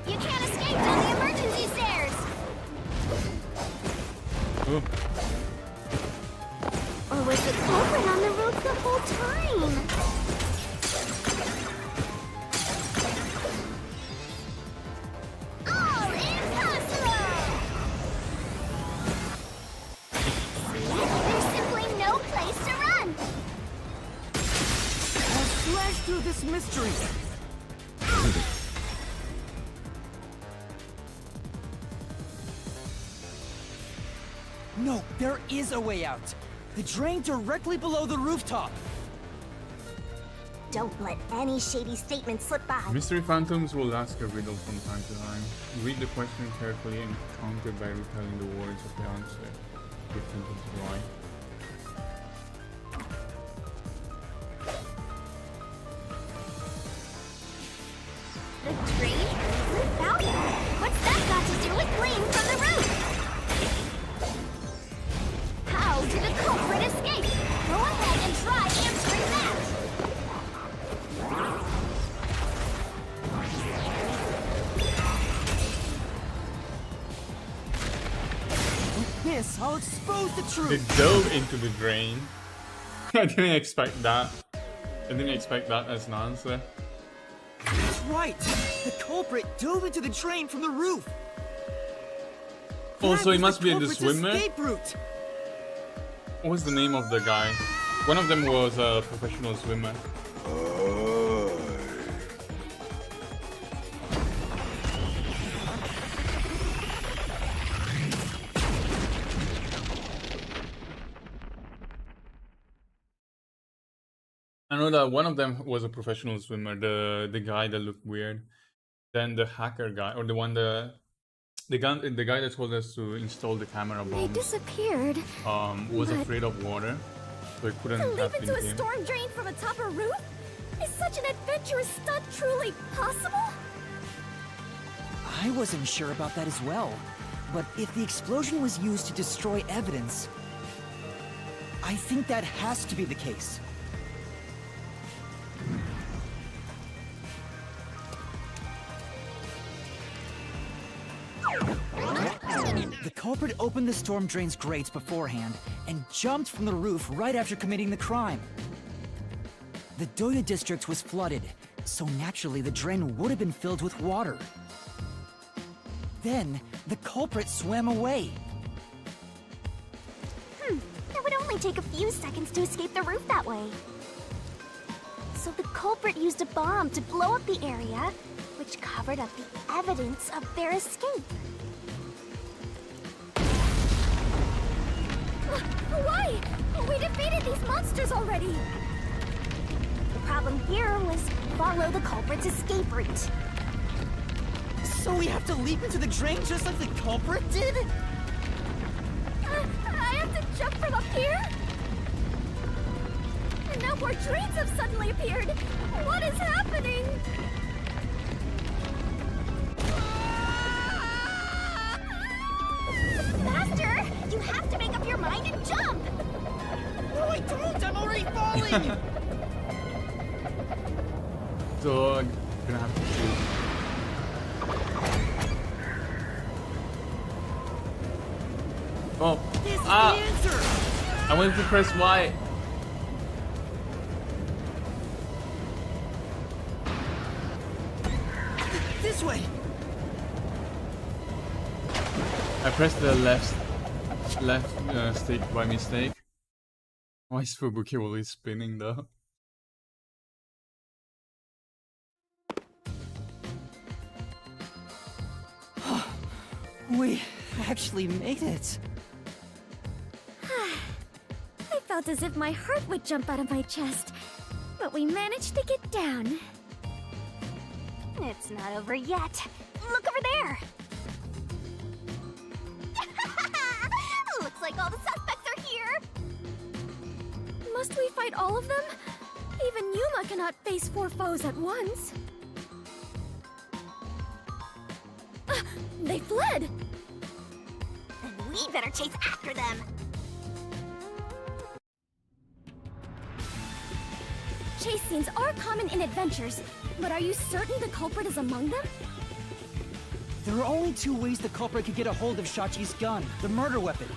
You can't escape down the emergency stairs. oh, Or was the culprit on the roof the whole time? All impossible! There's simply no place to run. I'll slash through this mystery! No, there is a way out! The drain directly below the rooftop! Don't let any shady statement slip by. mystery phantoms will ask a riddle from time to time. Read the question carefully and counter by retelling the words of the answer. Different is why. The drain? Without it? What's that got to do with gleam from the roof? How did the culprit escape? Go ahead and try answering that! With this, I'll expose the They truth! dove into the drain. I didn't expect that. I didn't expect that as an answer. That's right! The culprit dove into the drain from the roof! Also, That he was must the be the culprit's swimmer. escape route! What was the name of the guy? One of them was a professional swimmer. I know that one of them was a professional swimmer, the guy that looked weird. Then the hacker guy, or the guy that told us to install the camera They bombs, disappeared. was but- afraid of water, so it couldn't To have leap been into a him. storm drain from atop a roof? Is such an adventurous stunt truly possible? I wasn't sure about that as well. But if the explosion was used to destroy evidence, I think that has to be the case. The culprit opened the storm drain's grates beforehand and jumped from the roof right after committing the crime. The Doya district was flooded, so naturally the drain would have been filled with water. Then, the culprit swam away. It would only take a few seconds to escape the roof that way. So the culprit used a bomb to blow up the area, which covered up the evidence of their escape. Why? We defeated these monsters already! The problem here was follow the culprit's escape route. So we have to leap into the drain just like the culprit did? I have to jump from up here? And now more drains have suddenly appeared! What is happening? Master, you have to make up your mind and jump! No, I don't! I'm already falling! Dog. Gonna have to shoot. Oh. This is Ah! the answer! I wanted to press Y. This way! I pressed the left stick by mistake. Why is Fubuki always spinning though? We actually made it. I felt as if my heart would jump out of my chest, but we managed to get down. It's not over yet. Look over there! Looks like all the suspects are here! Must we fight all of them? Even Yuma cannot face 4 foes at once. They fled! Then we better chase after them! Chase scenes are common in adventures, but are you certain the culprit is among them? There are only 2 ways the culprit could get a hold of Shachi's gun, the murder weapon.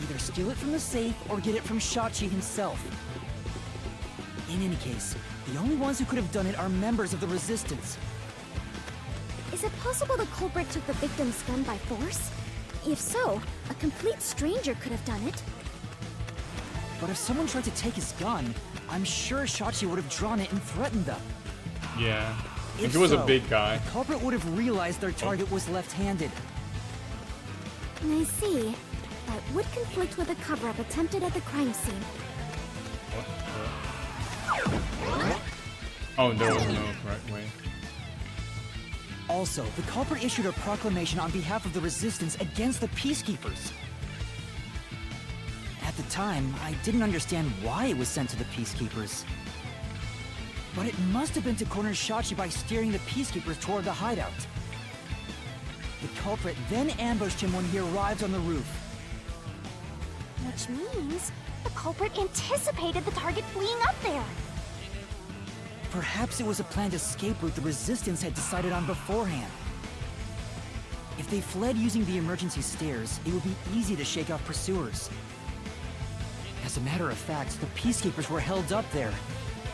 Either steal it from the safe or get it from Shachi himself. In any case, the only ones who could have done it are members of the Resistance. Is it possible the culprit took the victim's gun by force? If so, a complete stranger could have done it. But if someone tried to take his gun, I'm sure Shachi would have drawn it and threatened them. Yeah. If If he was a so, big guy. The culprit would have realized their target was left-handed. I see. That would conflict with a cover-up attempted at the crime scene. Oh, there was no correct way. Also, the culprit issued a proclamation on behalf of the Resistance against the Peacekeepers. At the time, I didn't understand why it was sent to the Peacekeepers. But it must have been to corner Shachi by steering the Peacekeepers toward the hideout. The culprit then ambushed him when he arrived on the roof. Which means the culprit anticipated the target fleeing up there. Perhaps it was a planned escape route the Resistance had decided on beforehand. If they fled using the emergency stairs, it would be easy to shake off pursuers. As a matter of fact, the Peacekeepers were held up there.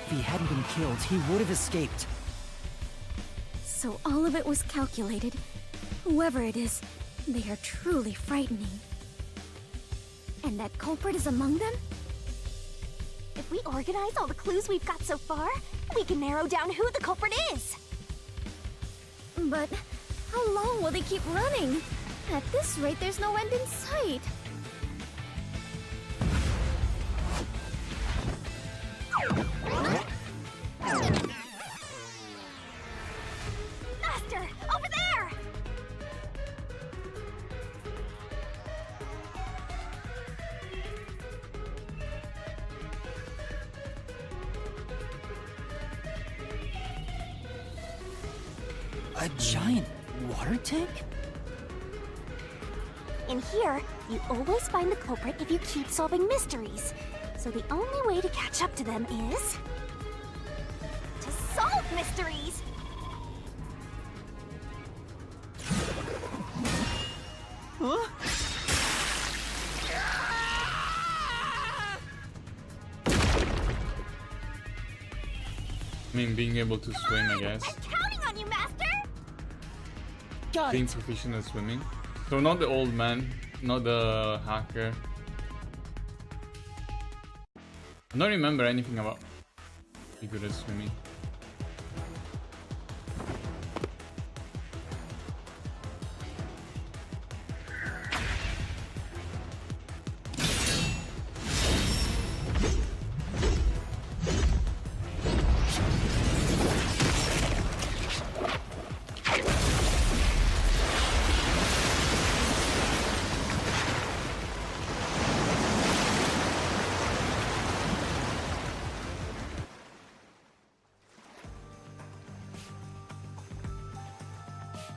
If he hadn't been killed, he would have escaped. So all of it was calculated. Whoever it is, they are truly frightening. And that culprit is among them? If we organize all the clues we've got so far, we can narrow down who the culprit is. But how long will they keep running? At this rate, there's no end in sight. Master, over there! A giant water tank? In here, you always find the culprit if you keep solving mysteries. So the only way to catch up to them is... to solve mysteries! Huh? I mean, being able to swim, I guess. I'm counting on you, Master! Got Being it. proficient at swimming. So not the old man, not the hacker. I don't remember anything about be good at swimming.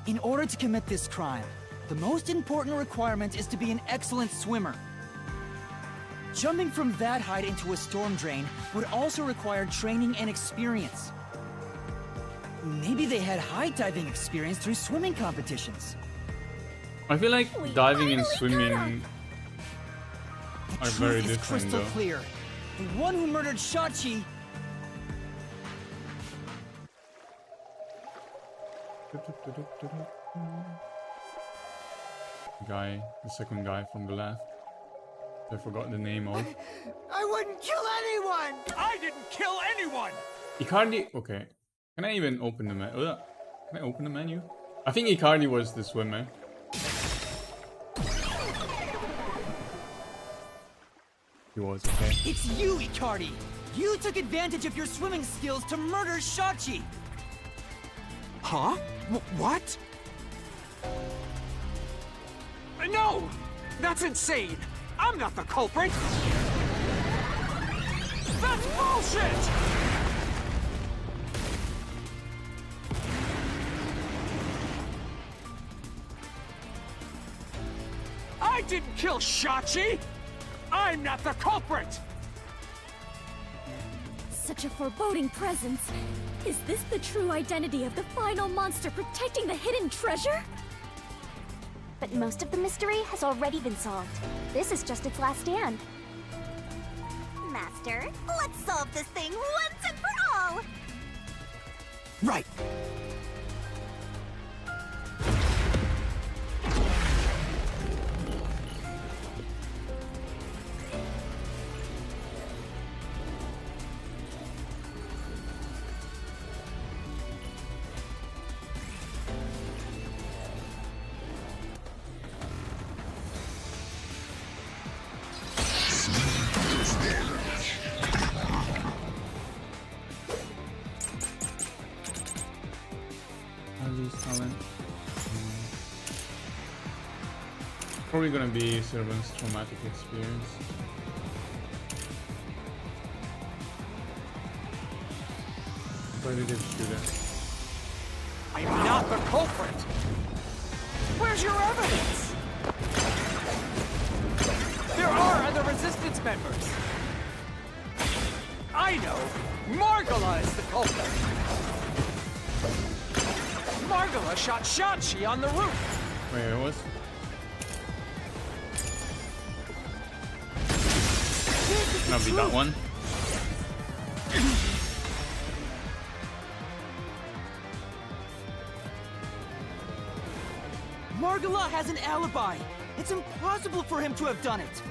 In order to commit this crime, the most important requirement is to be an excellent swimmer. Jumping from that height into a storm drain would also require training and experience. Maybe they had high diving experience through swimming competitions. I feel like We diving and finally got swimming The are very truth is different crystal though. clear. The one who murdered Shachi The second guy from the left. I forgot the name of. I wouldn't kill anyone! I didn't kill anyone! Icardi. Okay. Can I even open the menu? Can I open the menu? I think Icardi was the swimmer. He was, okay. It's you, Icardi! You took advantage of your swimming skills to murder Shachi! Huh? What? No! That's insane! I'm not the culprit! That's bullshit! I didn't kill Shachi! I'm not the culprit! Such a foreboding presence. Is this the true identity of the final monster protecting the hidden treasure? But most of the mystery has already been solved. This is just its last stand. Master, let's solve this thing once and for all! Right! Talent. Probably gonna be Servant's traumatic experience. Competitive shooter. I'm not the culprit! Where's your evidence? There are other resistance members! I know! Margala is the culprit! Margala shot Shachi on the roof! Wait, it was? Gonna be that one. Margala has an alibi! It's impossible for him to have done it!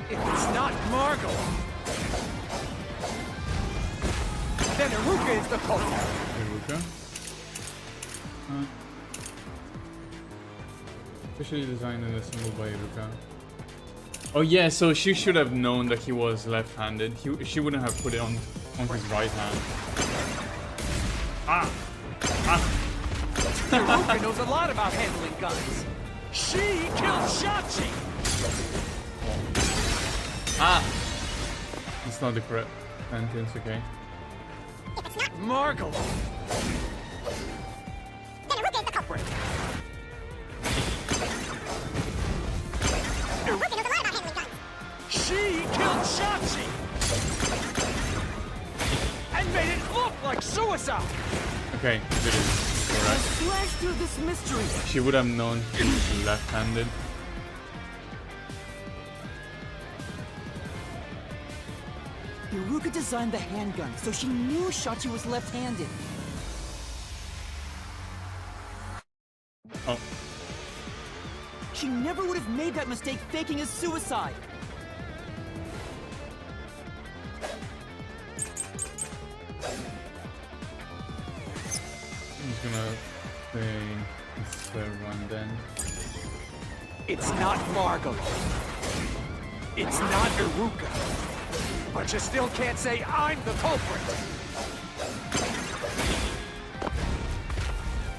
If it's not Margala, then Iruka is the culprit! Iruka. Officially designed and assembled by Iruka. Oh yeah, so she should have known that he was left-handed. She wouldn't have put it on his right hand. Ah! Ah! Iruka knows a lot about handling guns. She killed Shachi! Ah! It's not the correct sentence, okay. Margala! Then Iruka is the culprit. Iruka knows a lot about handling guns. She killed Shachi! And made it look like suicide! Okay, did it. Correct. Slash through this mystery! She would have known he was left-handed. Iruka designed the handgun, so she knew Shachi was left-handed. Oh. She never would have made that mistake faking a suicide. I'm just gonna say this third one then. It's not Margot. It's not Iruka. But you still can't say I'm the culprit.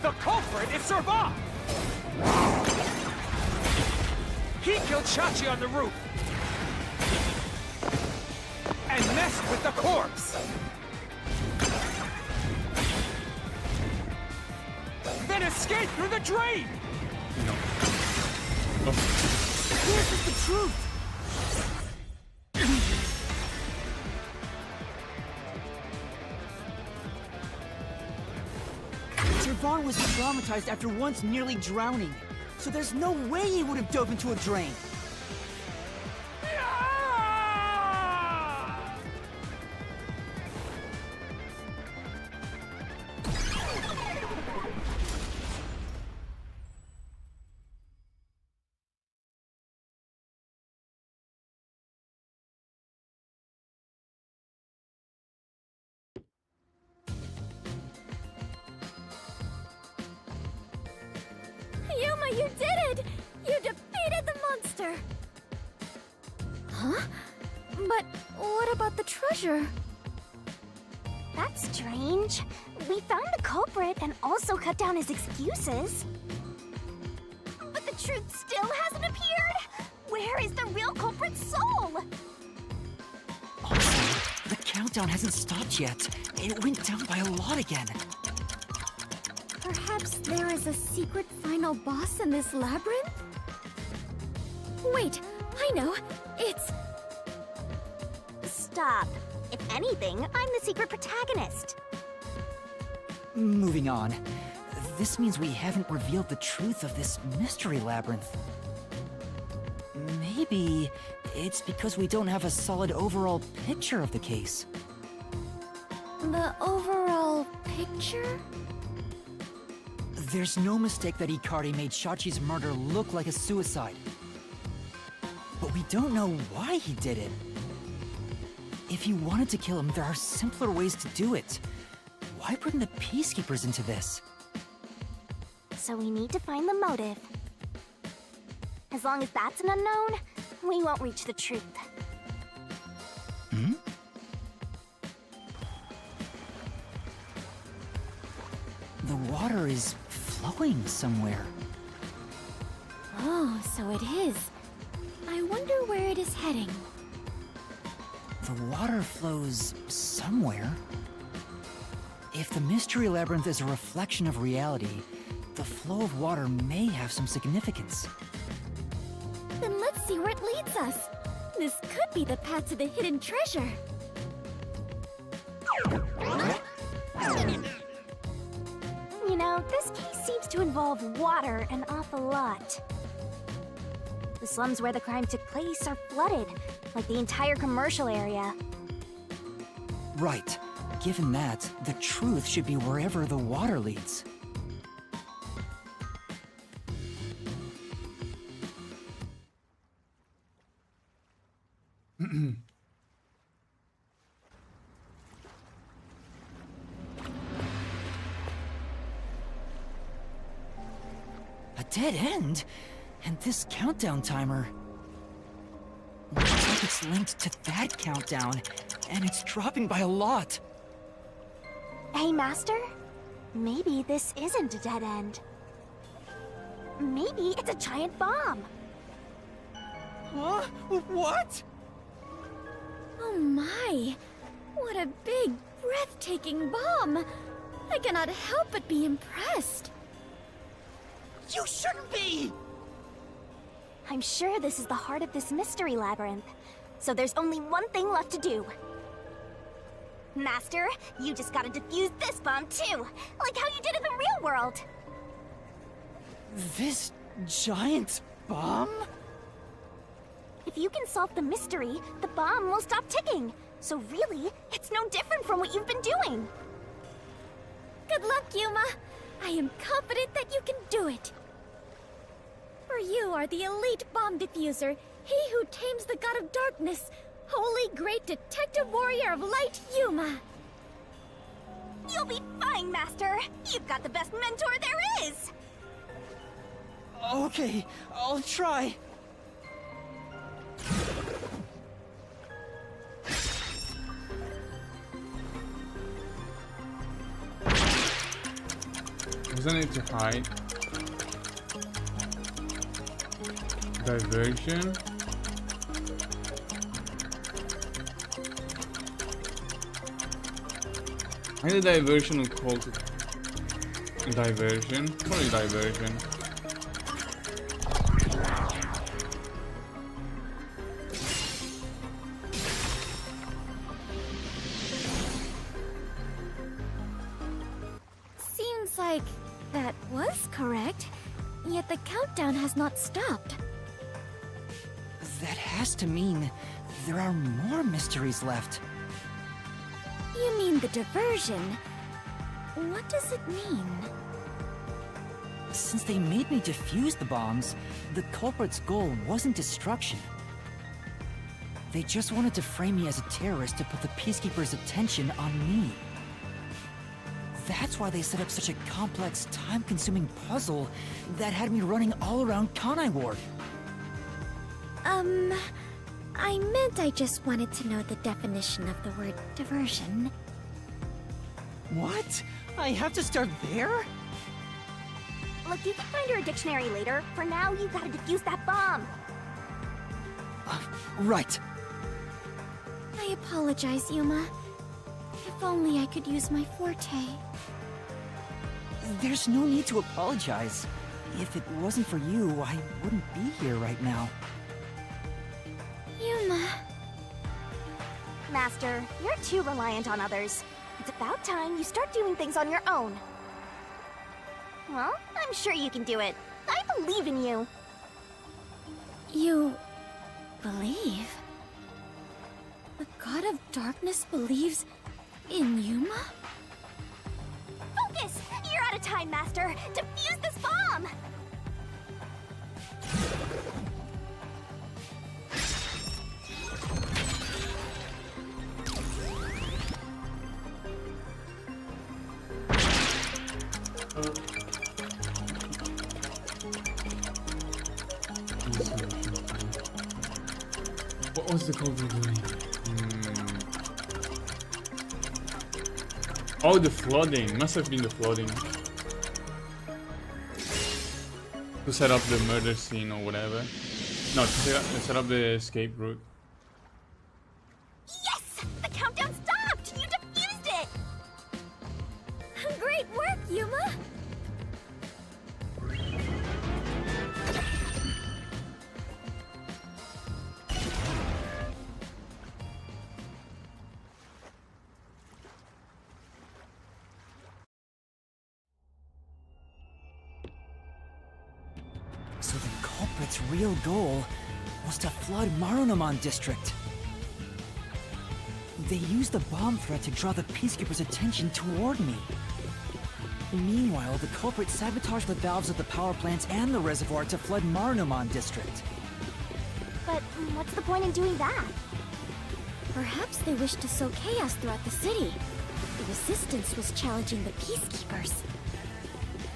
The culprit is Servat! He killed Shachi on the roof. And messed with the corpse. Then escaped through the drain! No. Oh. This is the truth! Servat was traumatized after once nearly drowning, so there's no way he would have dove into a drain. Yuma, you did it! You defeated the monster! Huh? But what about the treasure? That's strange. We found the culprit and also cut down his excuses. But the truth still hasn't appeared? Where is the real culprit's soul? Also, the countdown hasn't stopped yet. It went down by a lot again. Perhaps there is a secret final boss in this labyrinth? Wait, I know. It's... Stop. If anything, I'm the secret protagonist. Moving on. This means we haven't revealed the truth of this mystery labyrinth. Maybe it's because we don't have a solid overall picture of the case. the overall picture? There's no mistake that Ikari made Shachi's murder look like a suicide. But we don't know why he did it. If he wanted to kill him, there are simpler ways to do it. Why bring the Peacekeepers into this? So we need to find the motive. As long as that's an unknown, we won't reach the truth. Hmm? The water is flowing somewhere. Oh, so it is. I wonder where it is heading. The water flows somewhere. If the Mystery Labyrinth is a reflection of reality, the flow of water may have some significance. Then let's see where it leads us. This could be the path to the hidden treasure. You know, this case seems to involve water an awful lot. The slums where the crime took place are flooded, like the entire commercial area. Right. Given that, the truth should be wherever the water leads. A dead end? And this countdown timer... Looks like it's linked to that countdown, and it's dropping by a lot. Hey, Master? Maybe this isn't a dead end. Maybe it's a giant bomb. Huh? What? Oh my! What a big, breathtaking bomb! I cannot help but be impressed. You shouldn't be! I'm sure this is the heart of this mystery labyrinth. So there's only one thing left to do. Master, you just gotta defuse this bomb too, like how you did in the real world. This giant bomb? If you can solve the mystery, the bomb will stop ticking. So really, it's no different from what you've been doing. Good luck, Yuma. I am confident that you can do it. For you are the elite bomb diffuser, he who tames the god of darkness, holy great detective warrior of light, Yuma. You'll be fine, Master. You've got the best mentor there is. Okay, I'll try. Doesn't it to hide? Diversion. I think the diversion will call to diversion. Probably diversion. Seems like that was correct, yet the countdown has not stopped. That has to mean there are more mysteries left. You mean the diversion? What does it mean? Since they made me defuse the bombs, the culprit's goal wasn't destruction. They just wanted to frame me as a terrorist to put the Peacekeepers' attention on me. That's why they set up such a complex, time-consuming puzzle that had me running all around Kanai Ward. I meant I just wanted to know the definition of the word diversion. What? I have to start there? Look, you can find her a dictionary later. For now, you gotta defuse that bomb. Right. I apologize, Yuma. If only I could use my forte. There's no need to apologize. If it wasn't for you, I wouldn't be here right now. Yuma. Master, you're too reliant on others. It's about time you start doing things on your own. Well, I'm sure you can do it. I believe in you. You believe? The god of darkness believes in Yuma? Focus! You're out of time, Master. Defuse this bomb! What was the culprit doing? Oh, the flooding. Must have been the flooding. To set up the murder scene or whatever. No, to set up the escape route. Yes! The countdown stopped! You defused it! Great work, Yuma! So the culprit's real goal was to flood Marunomon District. They used the bomb threat to draw the Peacekeepers' attention toward me. Meanwhile, the culprit sabotaged the valves of the power plants and the reservoir to flood Marunomon District. But what's the point in doing that? Perhaps they wished to sow chaos throughout the city. The resistance was challenging the Peacekeepers.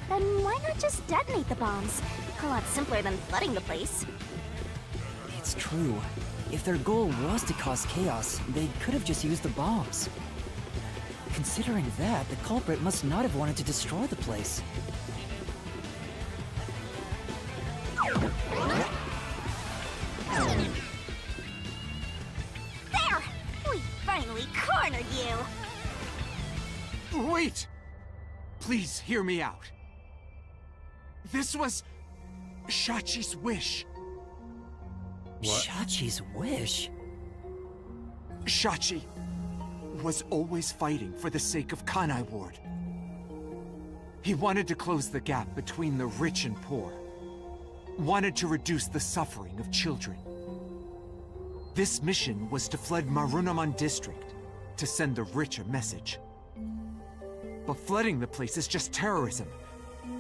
Then why not just detonate the bombs? A lot simpler than flooding the place. It's true. If their goal was to cause chaos, they could have just used the bombs. Considering that, the culprit must not have wanted to destroy the place. There! We finally cornered you! Wait! Please hear me out. This was Shachi's wish. What? Shachi's wish? Shachi was always fighting for the sake of Kanai Ward. He wanted to close the gap between the rich and poor. Wanted to reduce the suffering of children. This mission was to flood Marunaman district, to send the rich a message. But flooding the place is just terrorism.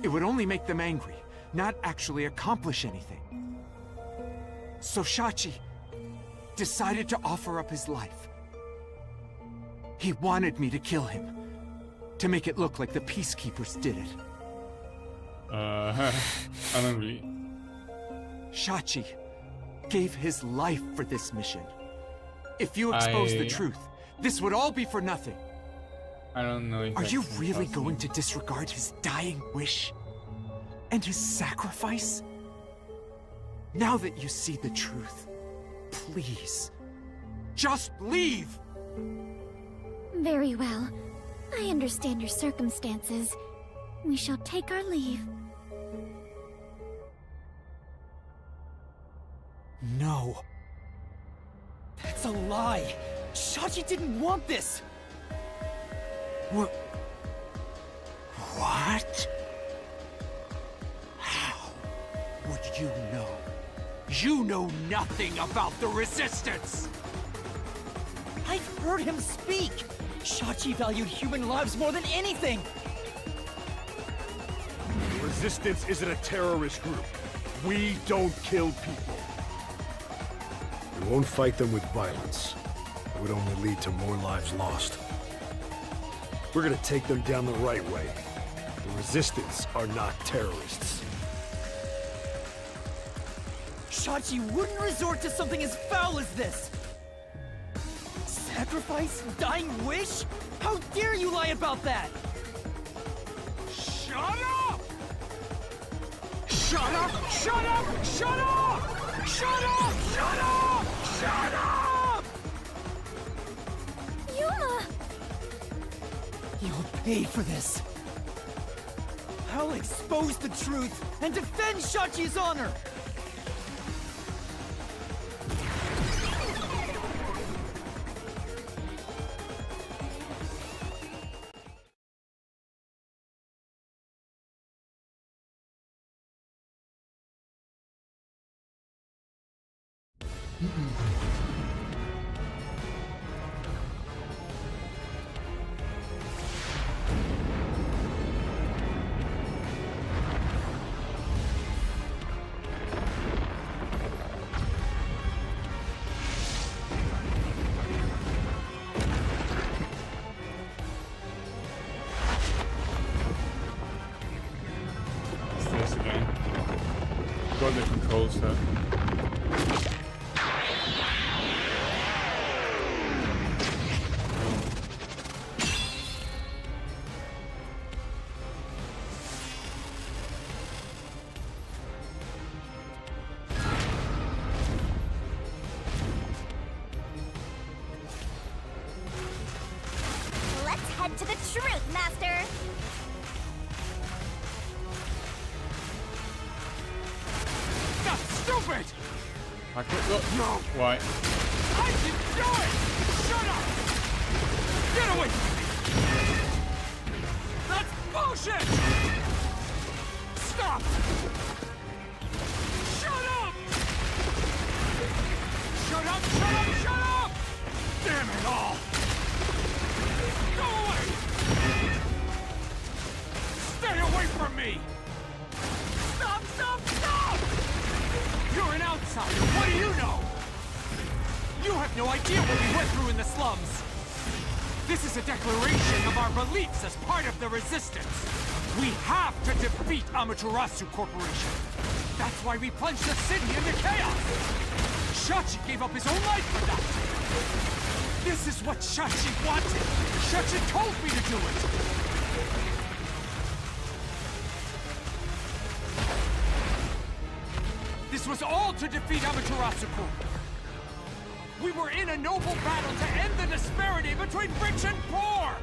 It would only make them angry, not actually accomplish anything. So Shachi decided to offer up his life. He wanted me to kill him, to make it look like the peacekeepers did it. I don't really. Shachi gave his life for this mission. If you expose the truth, this would all be for nothing. I don't know if Are I you can really trust going him. to disregard his dying wish? And his sacrifice? Now that you see the truth, please, just leave! Very well. I understand your circumstances. We shall take our leave. No. That's a lie! Shachi didn't want this! What? What? How would you know? You know nothing about the Resistance! I've heard him speak! Shachi valued human lives more than anything! The Resistance isn't a terrorist group. We don't kill people. We won't fight them with violence. It would only lead to more lives lost. We're gonna take them down the right way. The Resistance are not terrorists. Shachi wouldn't resort to something as foul as this! Sacrifice? Dying wish? How dare you lie about that? Shut up! Shut up! Shut up! Shut up! Shut up! Shut up! Shut up! Yuma! You'll pay for this. I'll expose the truth and defend Shachi's honor! It's this again. Got the controls set. Let's head to the truth, Master! That's stupid! I could go. No! Why? I can do it! Shut up! Get away from me! That's bullshit! Stop! Shut up! Shut up! Shut up! Shut up! Damn it all! Go away! Stay away from me! Stop! Stop! Stop! You're an outsider. What do you know? You have no idea what we went through in the slums. This is a declaration of our beliefs as part of the Resistance. We have to defeat Amaterasu Corporation. That's why we plunged the city into chaos. Shachi gave up his own life for that. This is what Shachi wanted. Shachi told me to do it. This was all to defeat Amaterasu Corp. We were in a noble battle to end the disparity between rich and poor!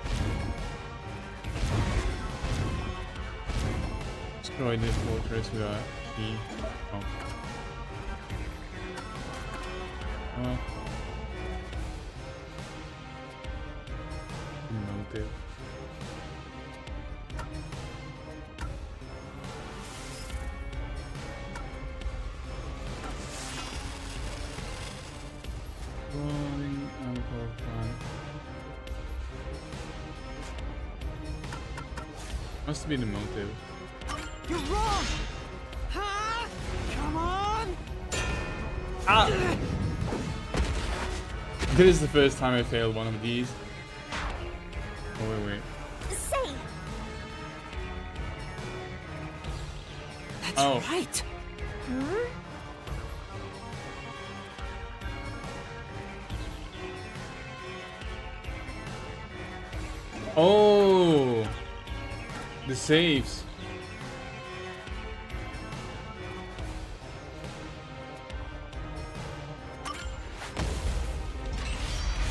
Destroy this fortress with a key. Oh. Oh. Motive. Must be the motive. You're wrong! Huh? Come on! Ah! This is the first time I failed one of these. Oh, wait. Say, That's Oh. right! Oh! The saves.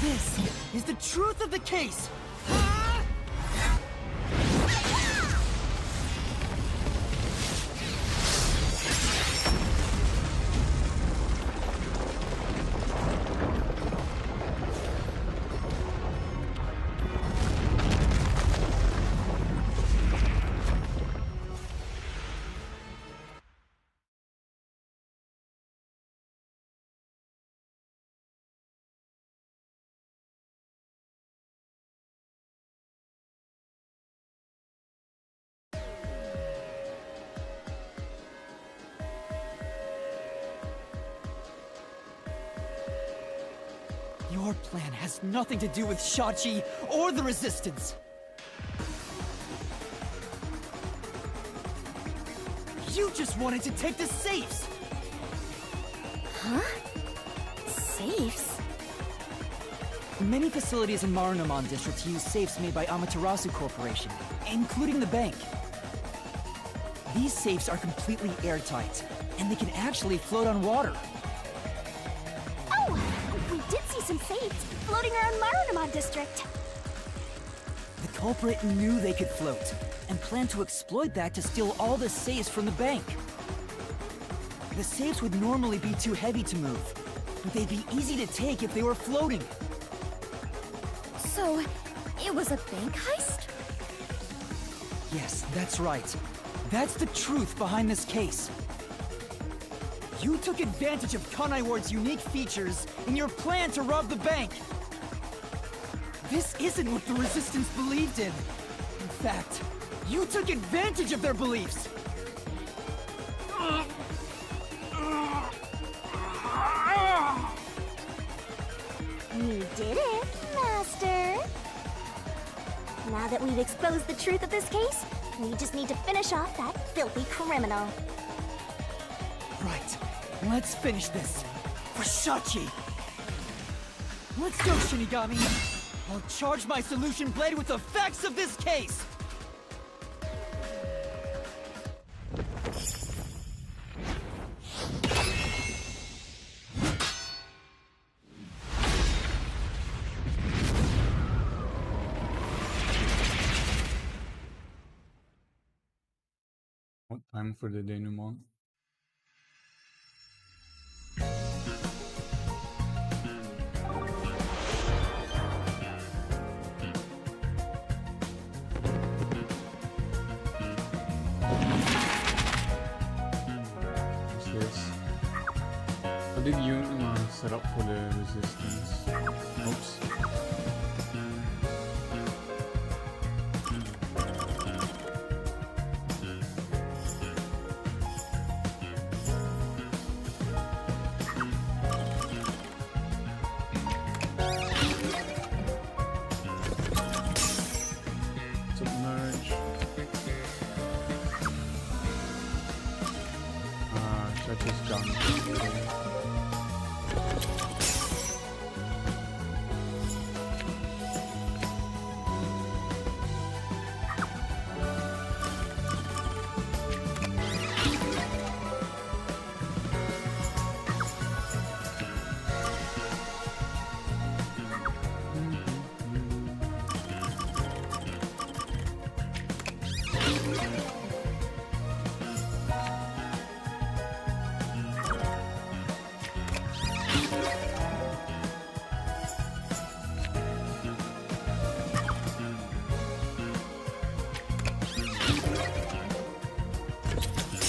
This is the truth of the case! Your plan has nothing to do with Shachi or the Resistance. You just wanted to take the safes! safes? Many facilities in Marunouman District use safes made by Amaterasu Corporation, including the bank. These safes are completely airtight, and they can actually float on water. Oh, we did see some safes floating around Marunouman District. The culprit knew they could float, and planned to exploit that to steal all the safes from the bank. The safes would normally be too heavy to move, but they'd be easy to take if they were floating. So, it was a bank heist? Yes, that's right. That's the truth behind this case. You took advantage of Kanai Ward's unique features in your plan to rob the bank. This isn't what the Resistance believed in. In fact, you took advantage of their beliefs. You did it, Master. Now that we've exposed the truth of this case, we just need to finish off that filthy criminal. Right. Let's finish this. For Shachi. Let's go, Shinigami. I'll charge my solution blade with the facts of this case. What time for the denouement? What's this? What did you set up for the resistance? Oops. Submerge. Shachi's done.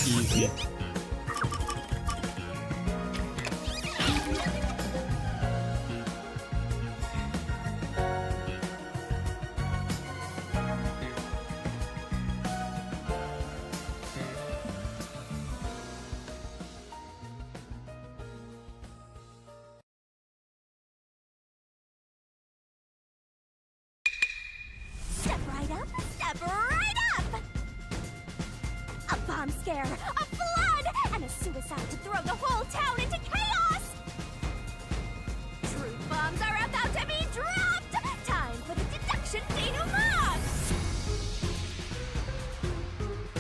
Easy. everywhere! A flood! And a suicide to throw the whole town into chaos! Truth bombs are about to be dropped! Time for the deduction denouement!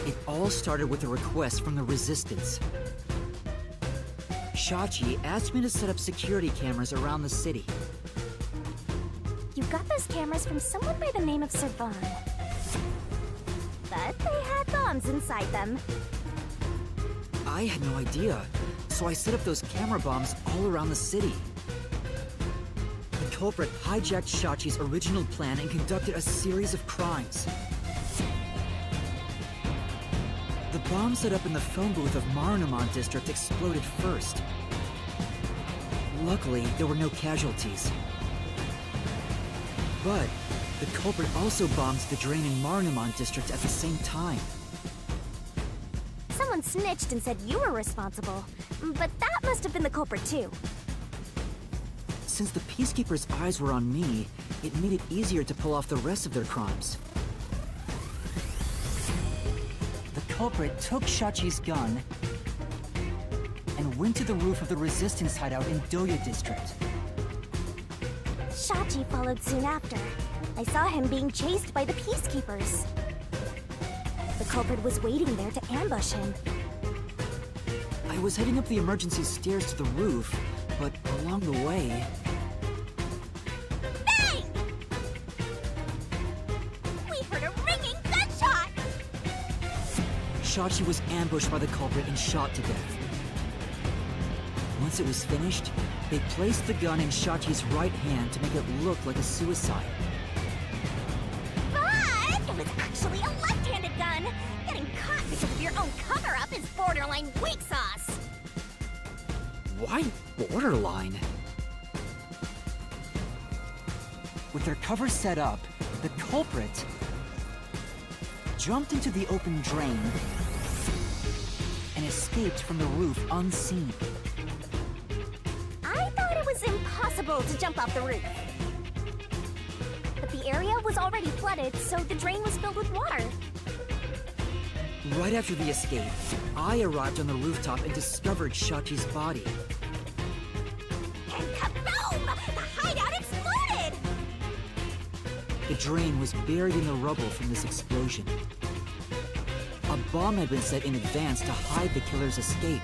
It all started with a request from the Resistance. Shachi asked me to set up security cameras around the city. You got those cameras from someone by the name of Servan. But they had bombs inside them. I had no idea, so I set up those camera bombs all around the city. The culprit hijacked Shachi's original plan and conducted a series of crimes. The bomb set up in the phone booth of Marunouman District exploded first. Luckily, there were no casualties. But the culprit also bombed the drain in Marunouman District at the same time. Someone snitched and said you were responsible. But that must have been the culprit too. Since the Peacekeepers' eyes were on me, it made it easier to pull off the rest of their crimes. The culprit took Shachi's gun and went to the roof of the Resistance hideout in Doya District. Shachi followed soon after. I saw him being chased by the Peacekeepers. The culprit was waiting there to ambush him. I was heading up the emergency stairs to the roof, but along the way... Bang! We heard a ringing gunshot! Shachi was ambushed by the culprit and shot to death. Once it was finished, they placed the gun in Shachi's right hand to make it look like a suicide. But it was actually a left-handed gun! Getting caught because of your own cover-up is borderline weak sauce! Why borderline? With their cover set up, the culprit jumped into the open drain and escaped from the roof unseen. I thought it was impossible to jump off the roof. But the area was already flooded, so the drain was filled with water. Right after the escape, I arrived on the rooftop and discovered Shachi's body. And kaboom! The hideout exploded! The drain was buried in the rubble from this explosion. A bomb had been set in advance to hide the killer's escape.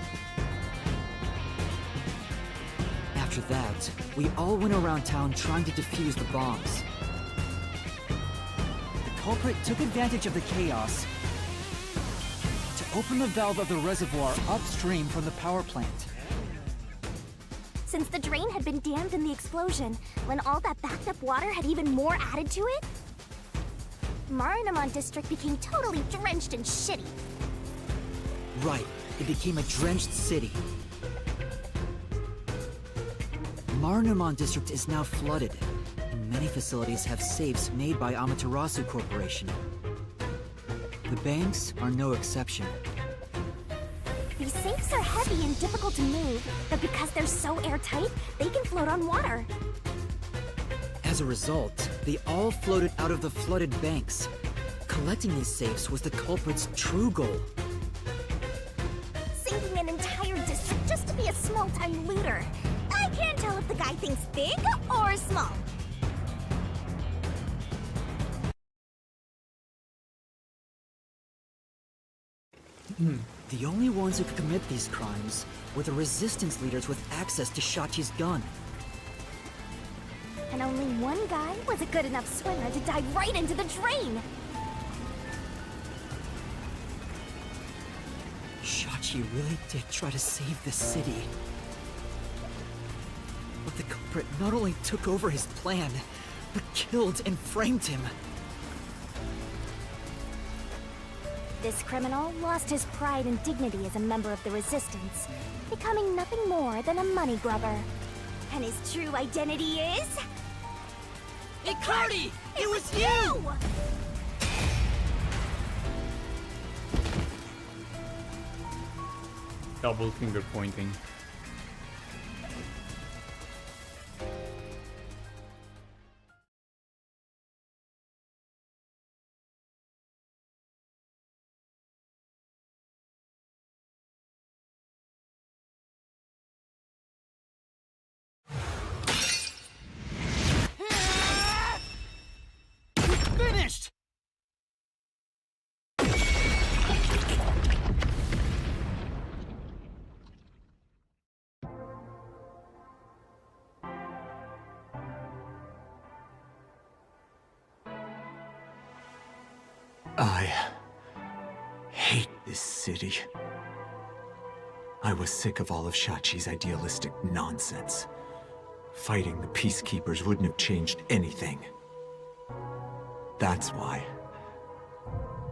After that, we all went around town trying to defuse the bombs. The culprit took advantage of the chaos to open the valve of the reservoir upstream from the power plant. Since the drain had been dammed in the explosion, when all that backed up water had even more added to it, Marunouman District became totally drenched and shitty. Right, it became a drenched city. Marunouman District is now flooded, and many facilities have safes made by Amaterasu Corporation. The banks are no exception. These safes are heavy and difficult to move, but because they're so airtight, they can float on water. As a result, they all floated out of the flooded banks. Collecting these safes was the culprit's true goal. Sinking an entire district just to be a small-time looter. I can't tell if the guy thinks big or small. The only ones who could commit these crimes were the resistance leaders with access to Shachi's gun. And only one guy was a good enough swimmer to dive right into the drain. Shachi really did try to save the city. But the culprit not only took over his plan, but killed and framed him. This criminal lost his pride and dignity as a member of the Resistance, becoming nothing more than a money grubber. And his true identity is... Icardi! It was you! Double finger pointing. I hate this city. I was sick of all of Shachi's idealistic nonsense. Fighting the peacekeepers wouldn't have changed anything. That's why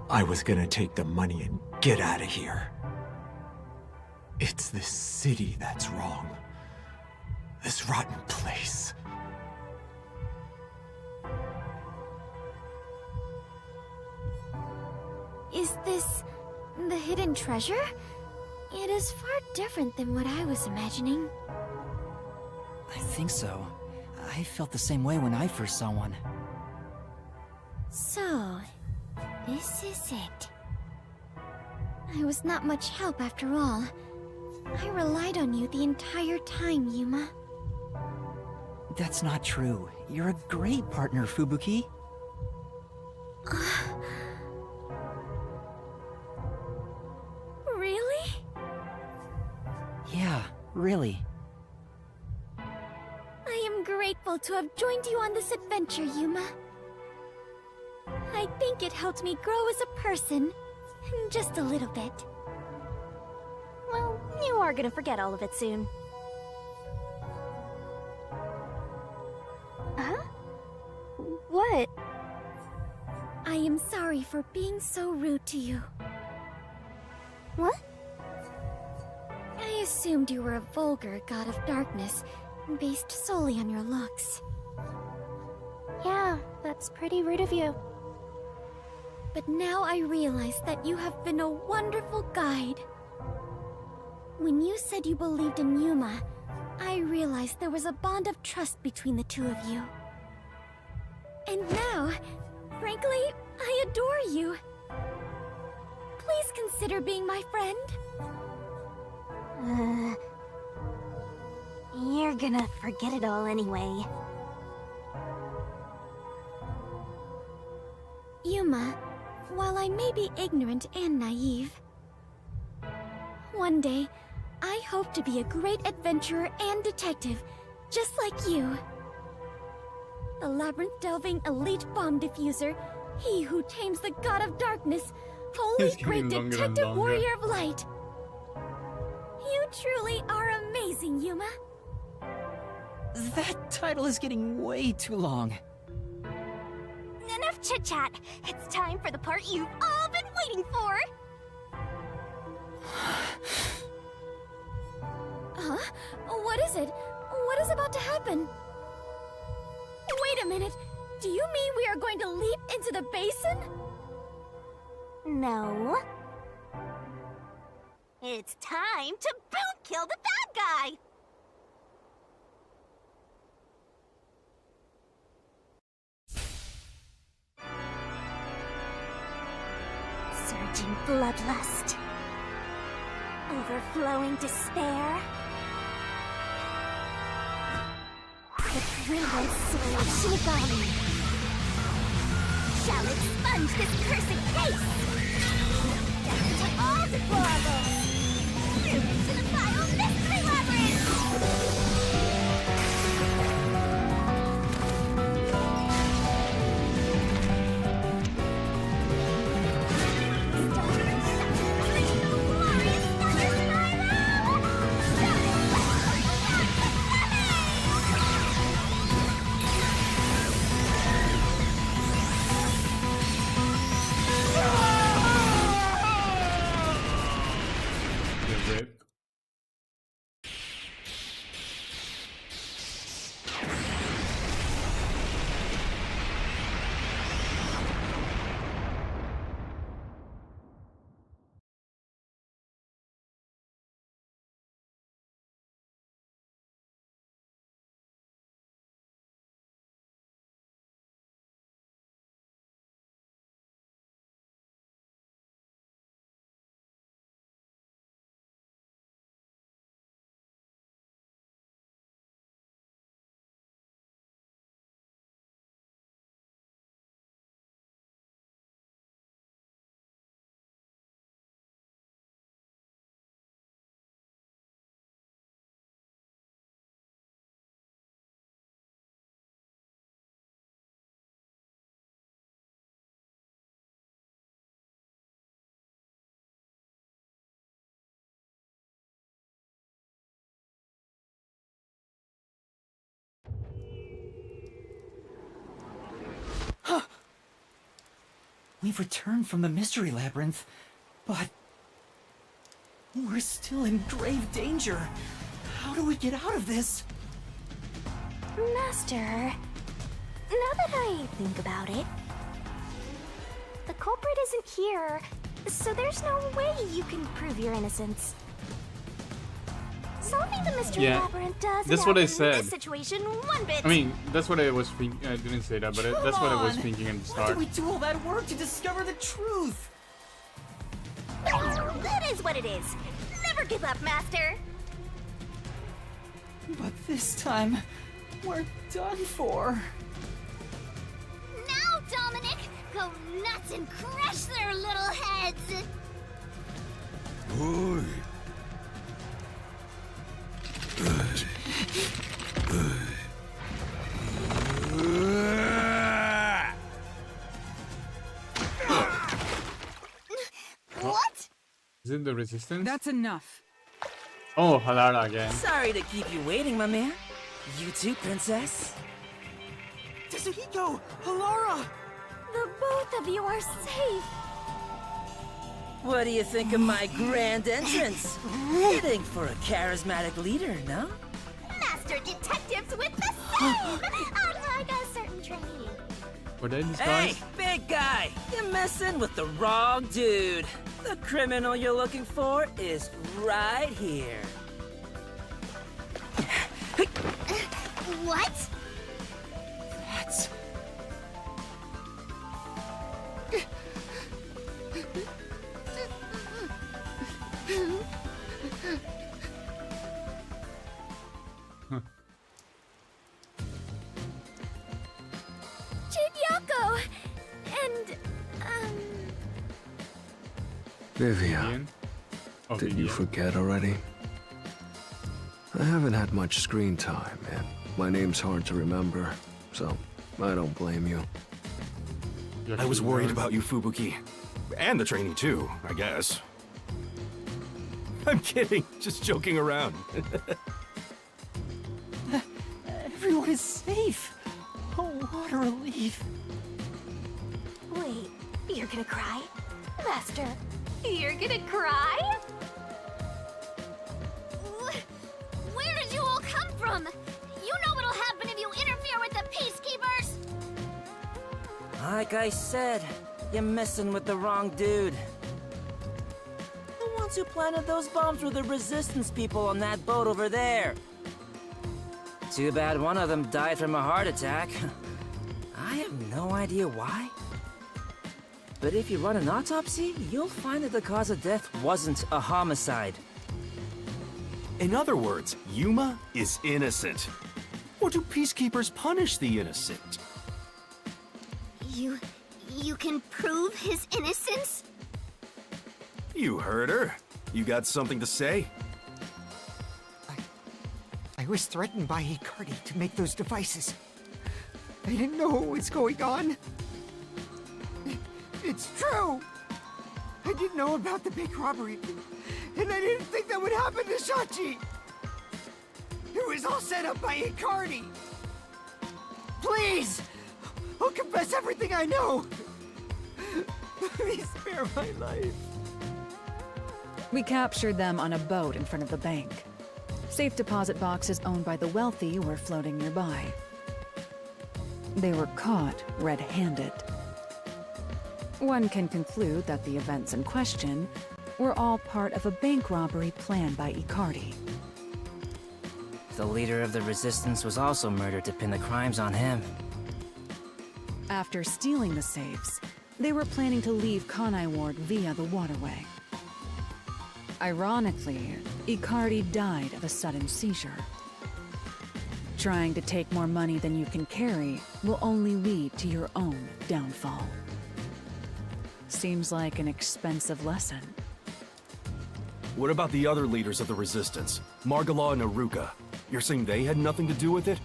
I was gonna take the money and get out of here. It's this city that's wrong. This rotten place. Is this the hidden treasure? It is far different than what I was imagining. I think so. I felt the same way when I first saw one. So, this is it. I was not much help after all. I relied on you the entire time, Yuma. That's not true. You're a great partner, Fubuki. Really? Yeah, really. I am grateful to have joined you on this adventure, Yuma. I think it helped me grow as a person. Just a little bit. Well, you are gonna forget all of it soon. Huh? What? I am sorry for being so rude to you. What? I assumed you were a vulgar god of darkness, based solely on your looks. Yeah, that's pretty rude of you. But now I realize that you have been a wonderful guide. When you said you believed in Yuma, I realized there was a bond of trust between the two of you. And now, frankly, I adore you. Please consider being my friend. You're gonna forget it all anyway. Yuma, while I may be ignorant and naive, one day, I hope to be a great adventurer and detective, just like you. The labyrinth-delving elite bomb diffuser, he who tames the god of darkness, holy It's getting great longer and detective longer. warrior of light. You truly are amazing, Yuma. That title is getting way too long. Enough chit-chat. It's time for the part you've all been waiting for. Huh? What is it? What is about to happen? Wait a minute. Do you mean we are going to leap into the basin? No. It's time to boot kill the bad guy! Surging bloodlust. Overflowing despair. The criminal soul of Shinigami shall expunge this cursed case! Death to all deplorables! To the vile mystery labyrinth! The rip. We've returned from the Mystery Labyrinth, but we're still in grave danger. How do we get out of this? Master, now that I think about it, the culprit isn't here, so there's no way you can prove your innocence. Solving the mystery Yeah, labyrinth doesn't that's what I help in said. this situation one bit. I mean, that's what I was thinking. I didn't say that, but that's what I was thinking at the Why start. did we do all that work to discover the truth? That is what it is. Never give up, Master. But this time, we're done for. Now, Dominic, go nuts and crush their little heads! Oi. What? Is it the resistance? That's enough. Oh, Halara again. Sorry to keep you waiting, my man. You too, princess. Tetsuhiko! Halara! The both of you are safe. What do you think of my grand entrance? Fitting for a charismatic leader, no? Master detectives with the same! Unlike a certain trainee. Were they Hey, disguised? big guy! You're messing with the wrong dude. The criminal you're looking for is right here. What? That's... Chidyako! And, Vivia, Vivian? Oh, did you Vivian. forget already? I haven't had much screen time, and my name's hard to remember, so I don't blame you. You're I was actually worried nervous. about you, Fubuki. And the trainee, too, I guess. I'm kidding. Just joking around. Everyone is safe! Oh, what a relief. Wait, you're gonna cry? Master, you're gonna cry? Where did you all come from? You know what'll happen if you interfere with the Peacekeepers! Like I said, you're messing with the wrong dude. The ones who planted those bombs were the resistance people on that boat over there. Too bad one of them died from a heart attack. I have no idea why. But if you run an autopsy, you'll find that the cause of death wasn't a homicide. In other words, Yuma is innocent. Or do peacekeepers punish the innocent? You can prove his innocence? You heard her. You got something to say? I was threatened by Hikari to make those devices. I didn't know what was going on. It's true! I didn't know about the big robbery, and I didn't think that would happen to Shachi! It was all set up by Hikari! Please! I'll confess everything I know! Please spare my life. We captured them on a boat in front of the bank. Safe deposit boxes owned by the wealthy were floating nearby. They were caught red-handed. One can conclude that the events in question were all part of a bank robbery planned by Icardi. The leader of the resistance was also murdered to pin the crimes on him. After stealing the safes, they were planning to leave Kanai Ward via the waterway. Ironically, Icardi died of a sudden seizure. Trying to take more money than you can carry will only lead to your own downfall. Seems like an expensive lesson. What about the other leaders of the resistance? Margala and Aruka. You're saying they had nothing to do with it?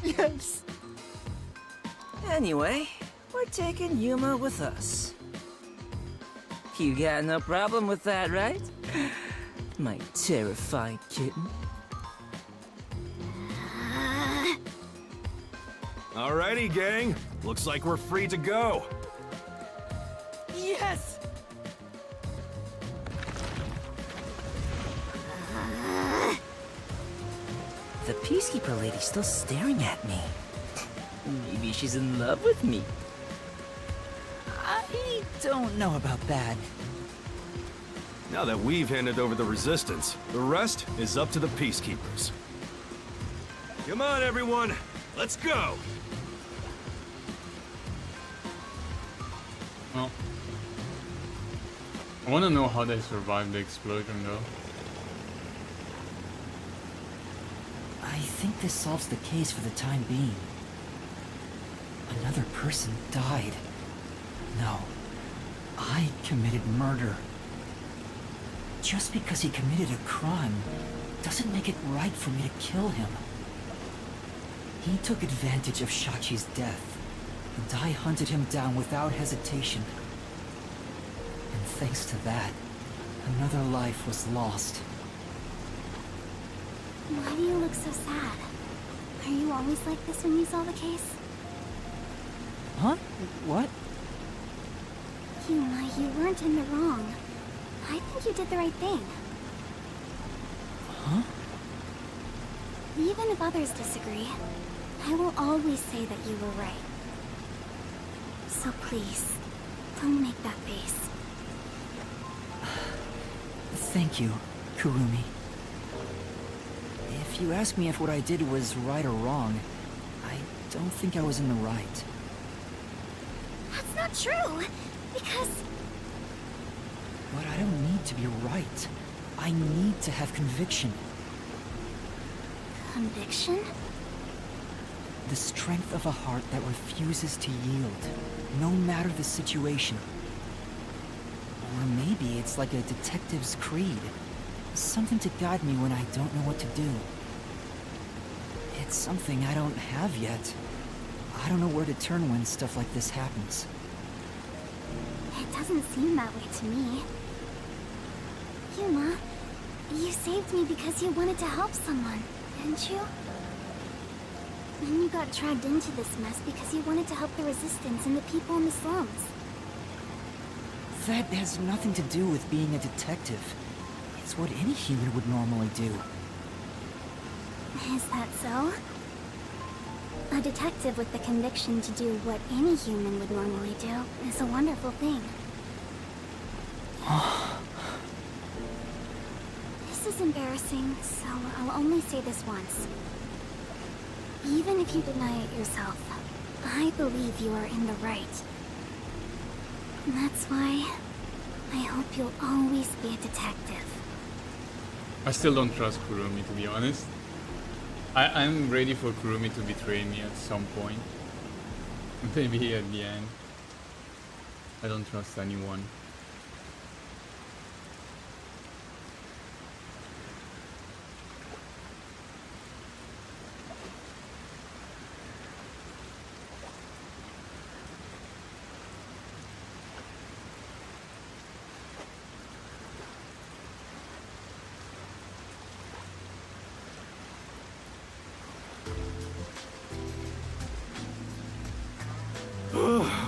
Yes. Anyway, we're taking Yuma with us. You got no problem with that, right? My terrifying kitten. All Alrighty, gang. Looks like we're free to go. Yes! The Peacekeeper lady's still staring at me. Maybe she's in love with me. I don't know about that. Now that we've handed over the Resistance, the rest is up to the Peacekeepers. Come on, everyone. Let's go. Well, I want to know how they survived the explosion, though. I think this solves the case for the time being. Another person died. No, I committed murder. Just because he committed a crime doesn't make it right for me to kill him. He took advantage of Shachi's death, and I hunted him down without hesitation. And thanks to that, another life was lost. Why do you look so sad? Are you always like this when you solve a case? Huh? What? Yuma, you weren't in the wrong. I think you did the right thing. Huh? Even if others disagree, I will always say that you were right. So please, don't make that face. Thank you, Kurumi. If you ask me if what I did was right or wrong, I don't think I was in the right. That's not true, because... But I don't need to be right. I need to have conviction. Conviction? The strength of a heart that refuses to yield, no matter the situation. Or maybe it's like a detective's creed. Something to guide me when I don't know what to do. It's something I don't have yet. I don't know where to turn when stuff like this happens. It doesn't seem that way to me. Yuma, you saved me because you wanted to help someone, didn't you? And you got dragged into this mess because you wanted to help the Resistance and the people in the slums. That has nothing to do with being a detective. It's what any human would normally do. Is that so? A detective with the conviction to do what any human would normally do is a wonderful thing. This is embarrassing, so I'll only say this once. Even if you deny it yourself, I believe you are in the right. That's why I hope you'll always be a detective. I still don't trust Kurumi, to be honest. I'm ready for Kurumi to betray me at some point. Maybe at the end. I don't trust anyone.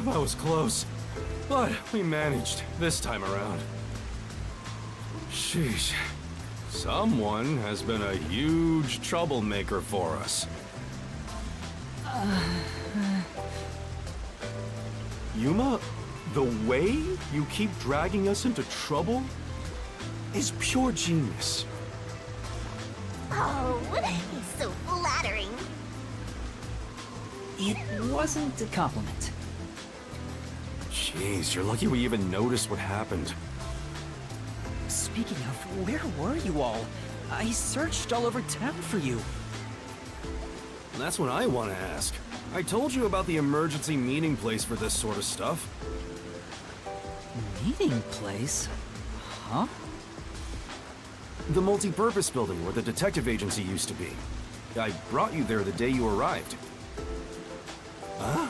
That was close. But we managed this time around. Sheesh. Someone has been a huge troublemaker for us. Yuma, the way you keep dragging us into trouble is pure genius. Oh, he's so flattering. It wasn't a compliment. Jeez, you're lucky we even noticed what happened. Speaking of, where were you all? I searched all over town for you. That's what I want to ask. I told you about the emergency meeting place for this sort of stuff. Meeting place? Huh? The multi-purpose building where the detective agency used to be. I brought you there the day you arrived. Huh?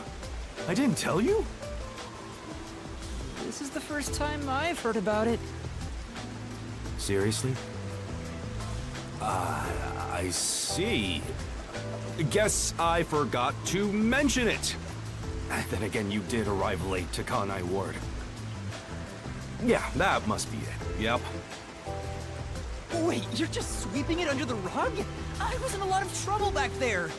I didn't tell you? This is the first time I've heard about it. Seriously? I see. guess I forgot to mention it. Then again, you did arrive late to Kanai Ward. Yeah, that must be it. Yep. Wait, you're just sweeping it under the rug? I was in a lot of trouble back there.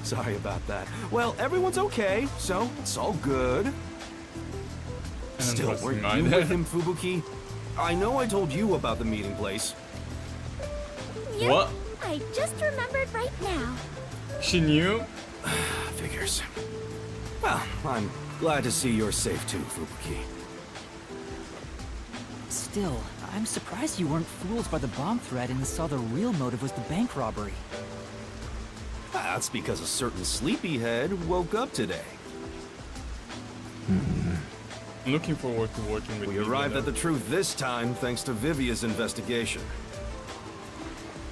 Sorry about that. Well, everyone's okay, so it's all good. Still, were you with him, Fubuki? I know I told you about the meeting place. Yep, What? I just remembered right now. She knew? Figures. Well, I'm glad to see you're safe too, Fubuki. Still, I'm surprised you weren't fooled by the bomb threat and saw the real motive was the bank robbery. That's because a certain sleepyhead woke up today. I'm looking forward to working with We you. arrived at the truth this time thanks to Vivia's investigation.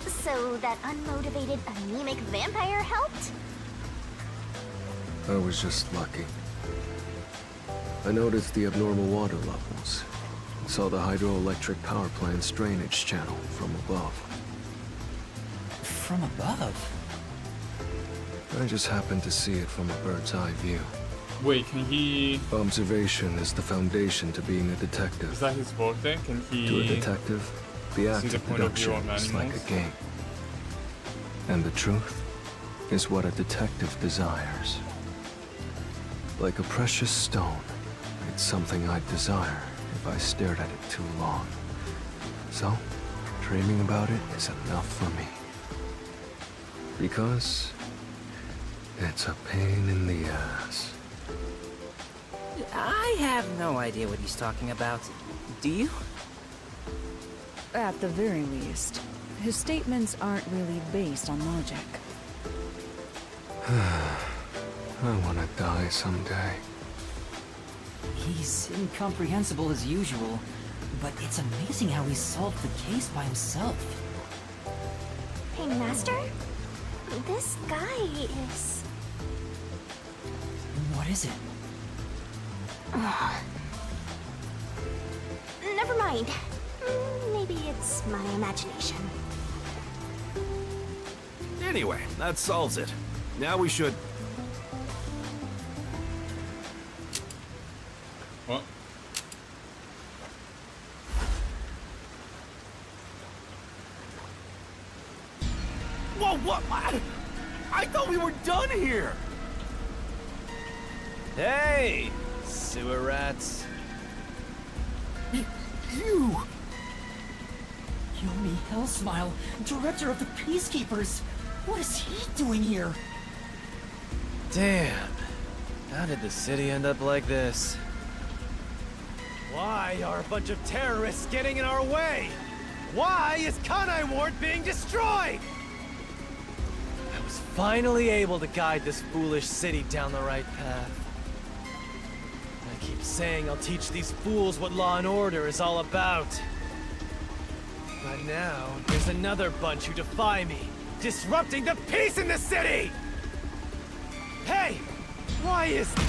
So that unmotivated, anemic vampire helped? I was just lucky. I noticed the abnormal water levels. Saw the hydroelectric power plant's drainage channel from above. From above? I just happened to see it from a bird's eye view. Wait, can he... Observation is the foundation to being a Is detective. that his forte? Can he... To a detective, the act the of point of view deduction of is like a animals? game. And the truth is what a detective desires. Like a precious stone, it's something I'd desire if I stared at it too long. So, dreaming about it is enough for me. Because it's a pain in the ass. I have no idea what he's talking about. Do you? At the very least, his statements aren't really based on logic. I want to die someday. He's incomprehensible as usual, but it's amazing how he solved the case by himself. Hey, Master? This guy is... What is it? Never mind. Maybe it's my imagination. Anyway, that solves it. Now we should... What? Whoa, what? I thought we were done here! Hey, sewer rats. You! Yomi Hellsmile, director of the Peacekeepers. What is he doing here? Damn. How did the city end up like this? Why are a bunch of terrorists getting in our way? Why is Kanai Ward being destroyed? I was finally able to guide this foolish city down the right path. I keep saying I'll teach these fools what law and order is all about. But now, there's another bunch who defy me, disrupting the peace in the city! Hey! Why is that?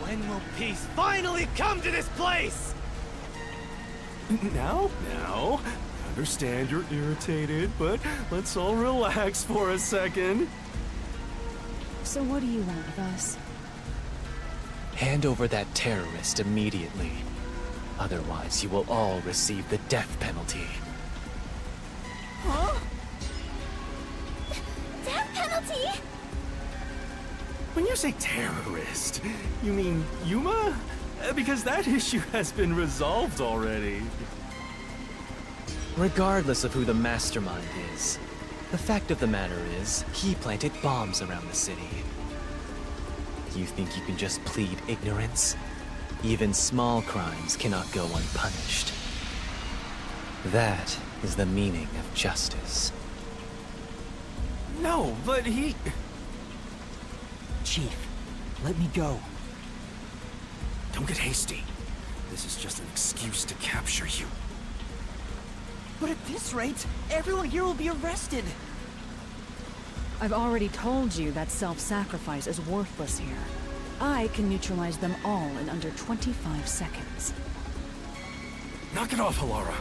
When will peace finally come to this place? Now? I understand you're irritated, but let's all relax for a second. So what do you want with us? Hand over that terrorist immediately. Otherwise, you will all receive the death penalty. Huh? Death penalty? When you say terrorist, you mean Yuma? Because that issue has been resolved already. Regardless of who the mastermind is, the fact of the matter is, he planted bombs around the city. You think you can just plead ignorance? Even small crimes cannot go unpunished. That is the meaning of justice. No, but he... Chief, let me go. Don't get hasty. This is just an excuse to capture you. But at this rate, everyone here will be arrested. I've already told you that self-sacrifice is worthless here. I can neutralize them all in under 25 seconds. Knock it off, Halara.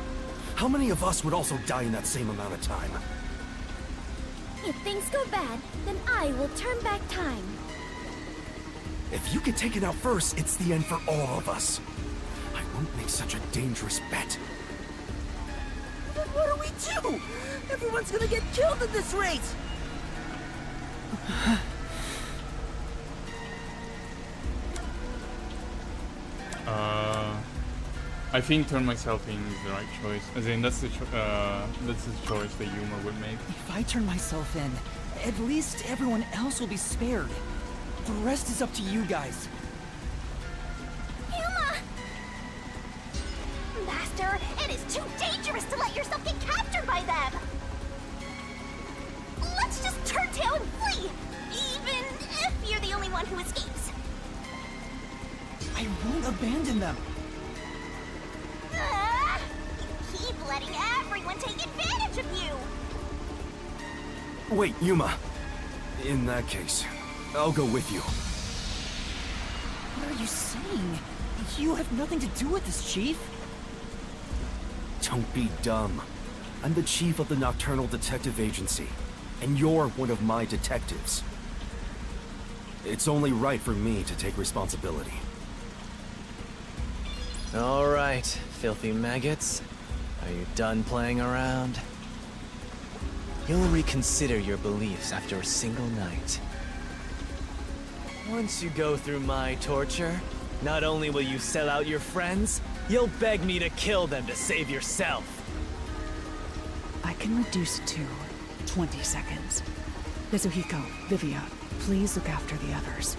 How many of us would also die in that same amount of time? If things go bad, then I will turn back time. If you get taken out first, it's the end for all of us. I won't make such a dangerous bet. Then what do we do? Everyone's gonna get killed in this race! I think turn myself in is the right choice. As in, that's the choice that Yuma would make. If I turn myself in, at least everyone else will be spared. The rest is up to you guys. Yuma! Master, it is too dangerous to let yourself get captured by them! Let's just turn tail and flee! Even if you're the only one who escapes. I won't abandon them. You keep letting everyone take advantage of you! Wait, Yuma. In that case, I'll go with you. What are you saying? You have nothing to do with this, Chief. Don't be dumb. I'm the chief of the Nocturnal Detective Agency, and you're one of my detectives. It's only right for me to take responsibility. All right, filthy maggots. Are you done playing around? You'll reconsider your beliefs after a single night. Once you go through my torture, not only will you sell out your friends, you'll beg me to kill them to save yourself. I can reduce it to 20 seconds. Kazuhiko, Vivia, please look after the others.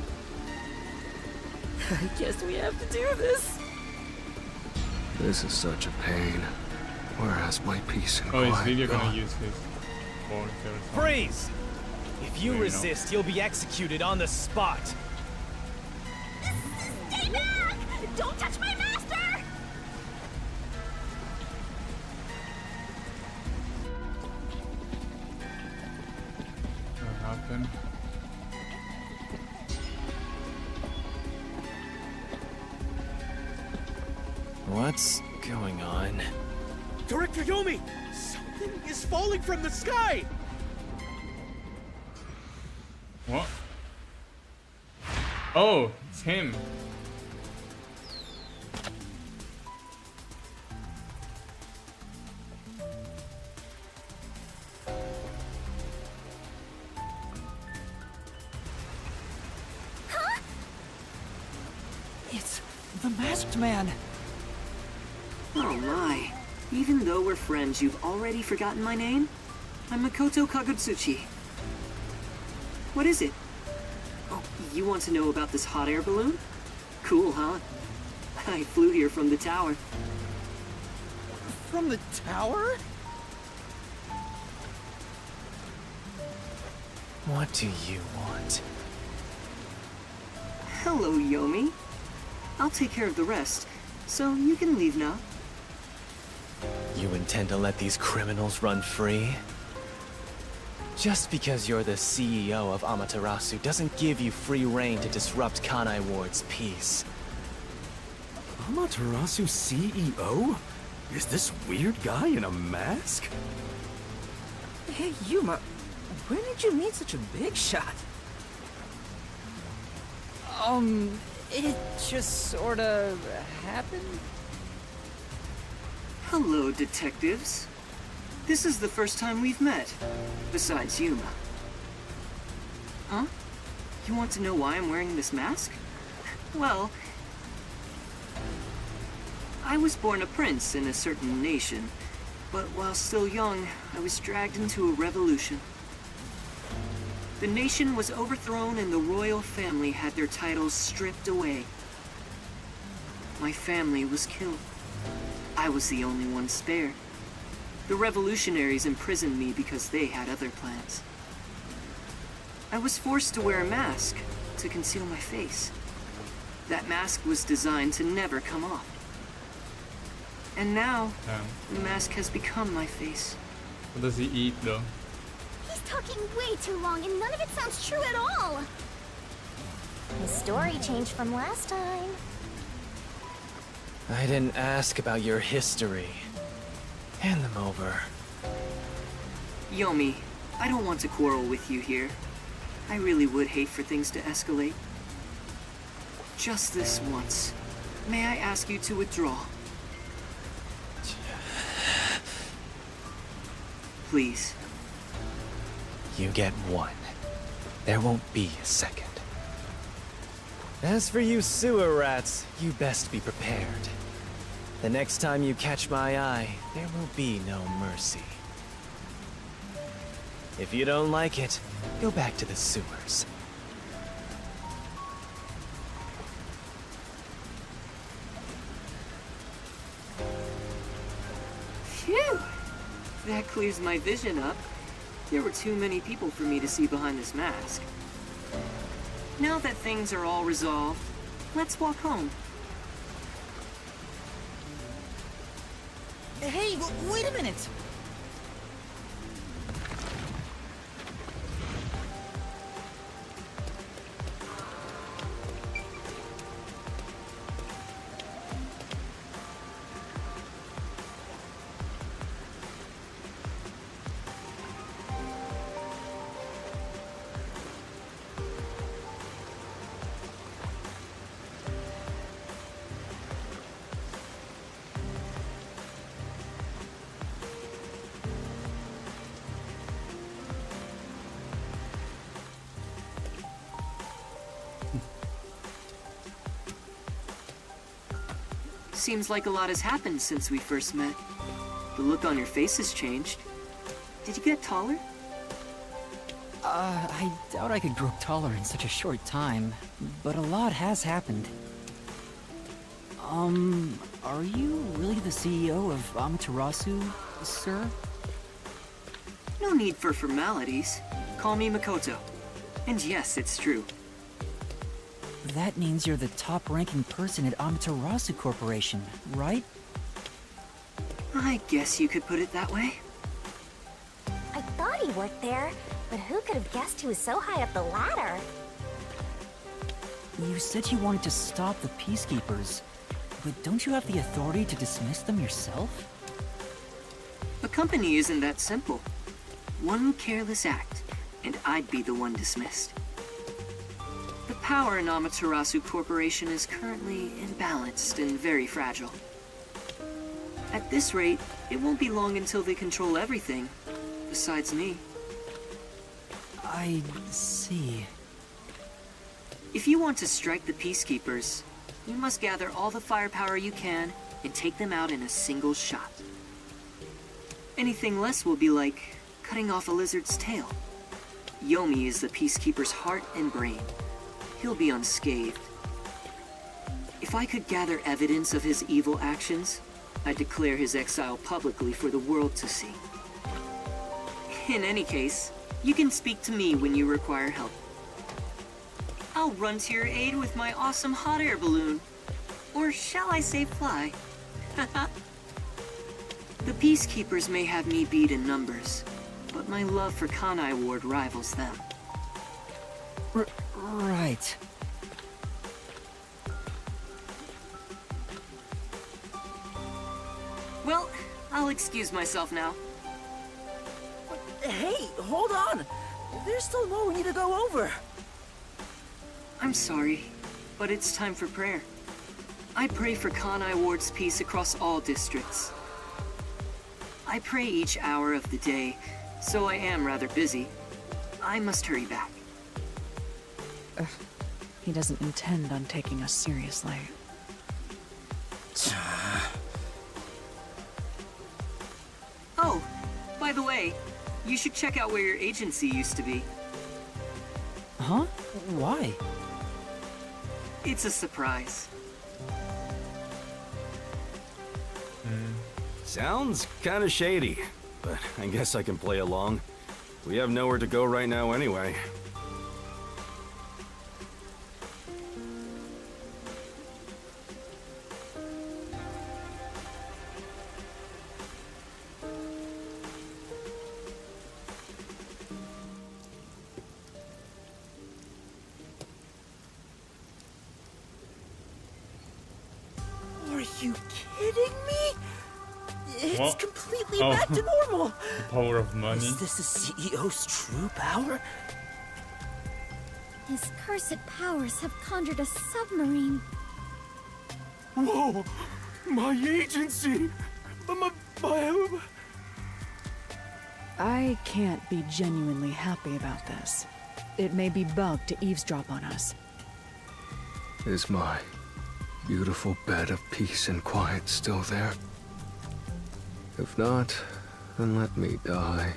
I guess we have to do this. This is such a pain. Where has my peace and Oh, is quiet Vivia gonna gone? use his force or something? Freeze! If you There you go. resist, you'll be executed on the spot. Stay back! Don't touch my master! What happened? What's going on? Director Yomi! Something is falling from the sky! What? Oh, it's him. It's the Masked Man. Oh my. Even though we're friends, you've already forgotten my name? I'm Makoto Kagutsuchi. What is it? Oh, you want to know about this hot air balloon? Cool, huh? I flew here from the tower. From the tower? What do you want? Hello, Yomi. I'll take care of the rest, so you can leave now. You intend to let these criminals run free? Just because you're the CEO of Amaterasu doesn't give you free rein to disrupt Kanai Ward's peace. Amaterasu CEO? Is this weird guy in a mask? Hey, Yuma, when did you meet such a big shot? It just sorta happened. Hello, detectives. This is the first time we've met, besides Yuma. Huh? You want to know why I'm wearing this mask? Well, I was born a prince in a certain nation, but while still young, I was dragged into a revolution. The nation was overthrown and the royal family had their titles stripped away. My family was killed. I was the only one spared. The revolutionaries imprisoned me because they had other plans. I was forced to wear a mask to conceal my face. That mask was designed to never come off. And now, the mask has become my face. What does he eat though? He's talking way too long and none of it sounds true at all. His story changed from last time. I didn't ask about your history. Hand them over. Yomi, I don't want to quarrel with you here. I really would hate for things to escalate. Just this once, may I ask you to withdraw? Please. You get one. There won't be a second. As for you sewer rats, you best be prepared. The next time you catch my eye, there will be no mercy. If you don't like it, go back to the sewers. Phew! That clears my vision up. There were too many people for me to see behind this mask. Now that things are all resolved, let's walk home. Hey, wait a minute! Seems like a lot has happened since we first met. The look on your face has changed. Did you get taller? I doubt I could grow taller in such a short time, but a lot has happened. Are you really the CEO of Amaterasu, sir? No need for formalities. Call me Makoto. And yes, it's true. That means you're the top-ranking person at Amaterasu Corporation, right? I guess you could put it that way. I thought he worked there, but who could have guessed he was so high up the ladder? You said you wanted to stop the Peacekeepers, but don't you have the authority to dismiss them yourself? A company isn't that simple. One careless act, and I'd be the one dismissed. The power in Amaterasu Corporation is currently imbalanced and very fragile. At this rate, it won't be long until they control everything, besides me. I see. If you want to strike the Peacekeepers, you must gather all the firepower you can and take them out in a single shot. Anything less will be like cutting off a lizard's tail. Yomi is the Peacekeeper's heart and brain. He'll be unscathed. If I could gather evidence of his evil actions, I'd declare his exile publicly for the world to see. In any case, you can speak to me when you require help. I'll run to your aid with my awesome hot air balloon. Or shall I say fly? The Peacekeepers may have me beat in numbers, but my love for Kanai Ward rivals them. Right. Well, I'll excuse myself now. Hey, hold on! There's still more we need to go over. I'm sorry, but it's time for prayer. I pray for Kanai Ward's peace across all districts. I pray each hour of the day, so I am rather busy. I must hurry back. He doesn't intend on taking us seriously. Oh, by the way, you should check out where your agency used to be. Huh? Why? It's a surprise. Sounds kinda shady, but I guess I can play along. We have nowhere to go right now anyway. Are you kidding me? It's What? completely Oh. back to normal. The power of money. Is this the CEO's true power? His cursed powers have conjured a submarine. Whoa! My agency! My... I can't be genuinely happy about this. It may be bugged to eavesdrop on us. Is my beautiful bed of peace and quiet still there? If not, then let me die.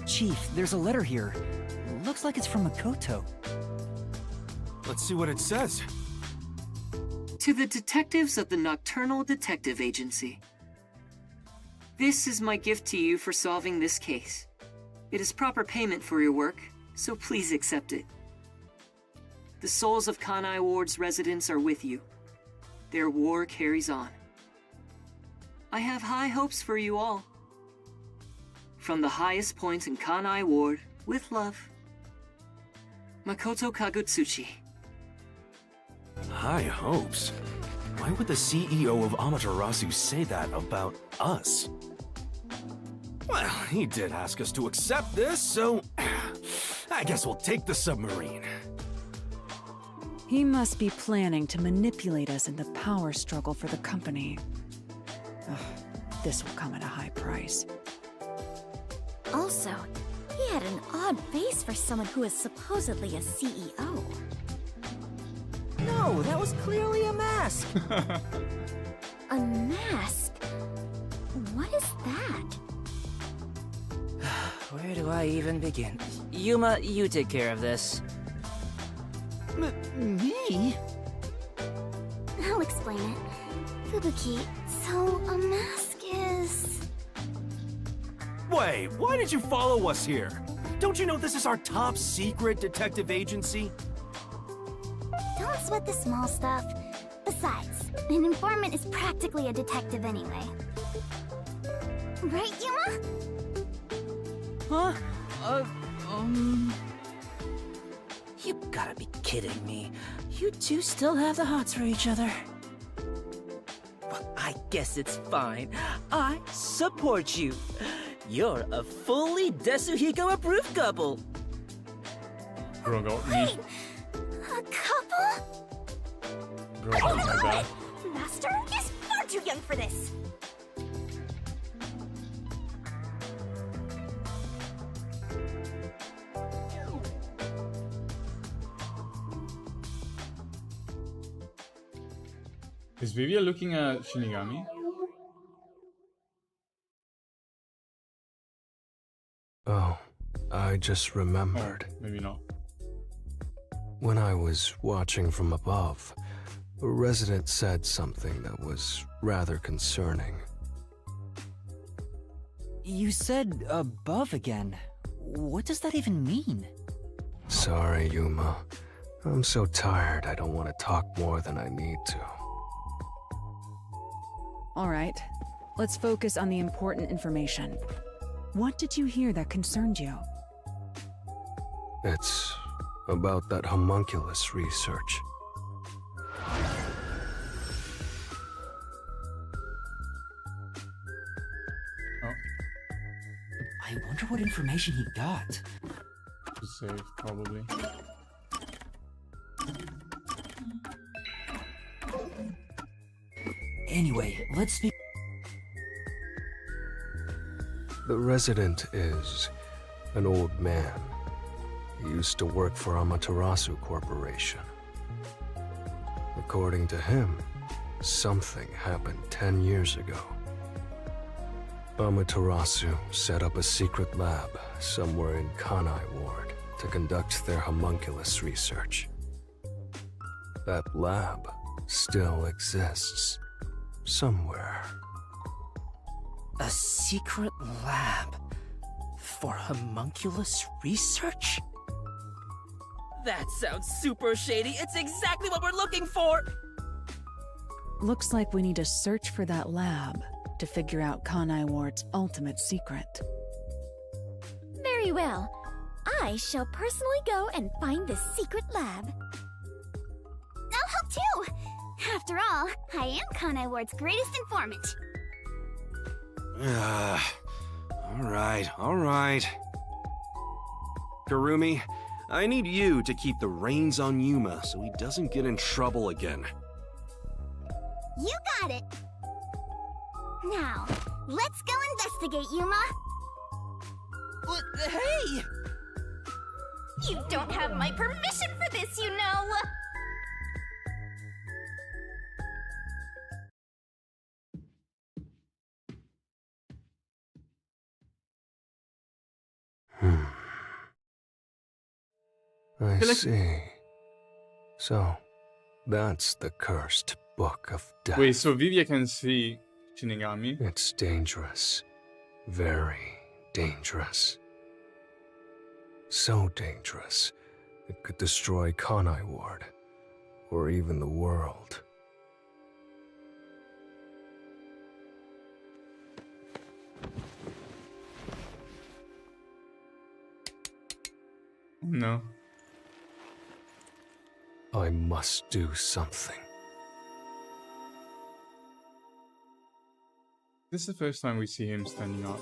Chief, there's a letter here. Looks like it's from Makoto. Let's see what it says. To the detectives of the Nocturnal Detective Agency. This is my gift to you for solving this case. It is proper payment for your work, so please accept it. The souls of Kanai Ward's residents are with you. Their war carries on. I have high hopes for you all. From the highest points in Kanai Ward, with love, Makoto Kagutsuchi. High hopes? Why would the CEO of Amaterasu say that about us? Well, he did ask us to accept this, so I guess we'll take the submarine. He must be planning to manipulate us in the power struggle for the company. Ugh, this will come at a high price. Also, he had an odd face for someone who is supposedly a CEO. No, that was clearly a mask. A mask? What is that? Where do I even begin? Yuma, you take care of this. Me? I'll explain it. Fubuki, so a mask is... Wait, why did you follow us here? Don't you know this is our top secret detective agency? Don't sweat the small stuff. Besides, an informant is practically a detective anyway. Right, Yuma? Huh? You gotta be kidding me. You two still have the hots for each other. Well, I guess it's fine. I support you. You're a fully Desuhiko-approved couple. Bro, got me. Wait, a couple? Bro, got my bad. Master is far too young for this. Is Vivia looking at Shinigami? Oh, I just remembered. Maybe not. When I was watching from above, a resident said something that was rather concerning. You said above again. What does that even mean? Sorry, Yuma. I'm so tired I don't want to talk more than I need to. All right, let's focus on the important information. What did you hear that concerned you? It's about that homunculus research. Oh, I wonder what information he got. to save, probably. Anyway, let's be... The resident is an old man. He used to work for Amaterasu Corporation. According to him, something happened 10 years ago. Amaterasu set up a secret lab somewhere in Kanai Ward to conduct their homunculus research. That lab still exists. Somewhere. A secret lab for homunculus research? That sounds super shady. It's exactly what we're looking for! Looks like we need to search for that lab to figure out Kanai Ward's ultimate secret. Very well. I shall personally go and find the secret lab. I'll help too! After all, I am Kanai Ward's greatest informant. Alright. Kurumi, I need you to keep the reins on Yuma so he doesn't get in trouble again. You got it! Now, let's go investigate, Yuma! Hey! You don't have my permission for this, you know! I see. So, that's the cursed Book of Death. Wait, so Vivia can see Shinigami? It's dangerous. Very dangerous. So dangerous, it could destroy Kanai Ward, or even the world. No. I must do something. This is the first time we see him standing up.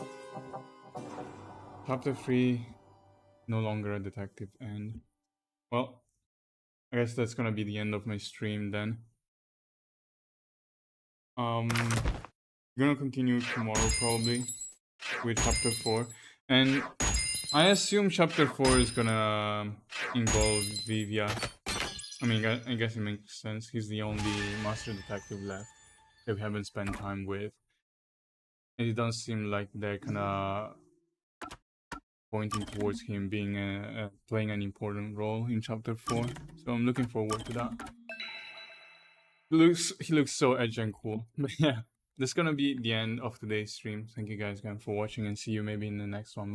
Chapter 3, no longer a detective, and well, I guess that's gonna be the end of my stream then. Gonna continue tomorrow probably with chapter 4, and I assume chapter 4 is gonna involve Vivia. I mean, I guess it makes sense. He's the only master detective left that we haven't spent time with. And it does seem like they're kinda pointing towards him being playing an important role in chapter 4. So I'm looking forward to that. He looks so edgy and cool. But yeah, that's gonna be the end of today's stream. Thank you guys again for watching, and see you maybe in the next one.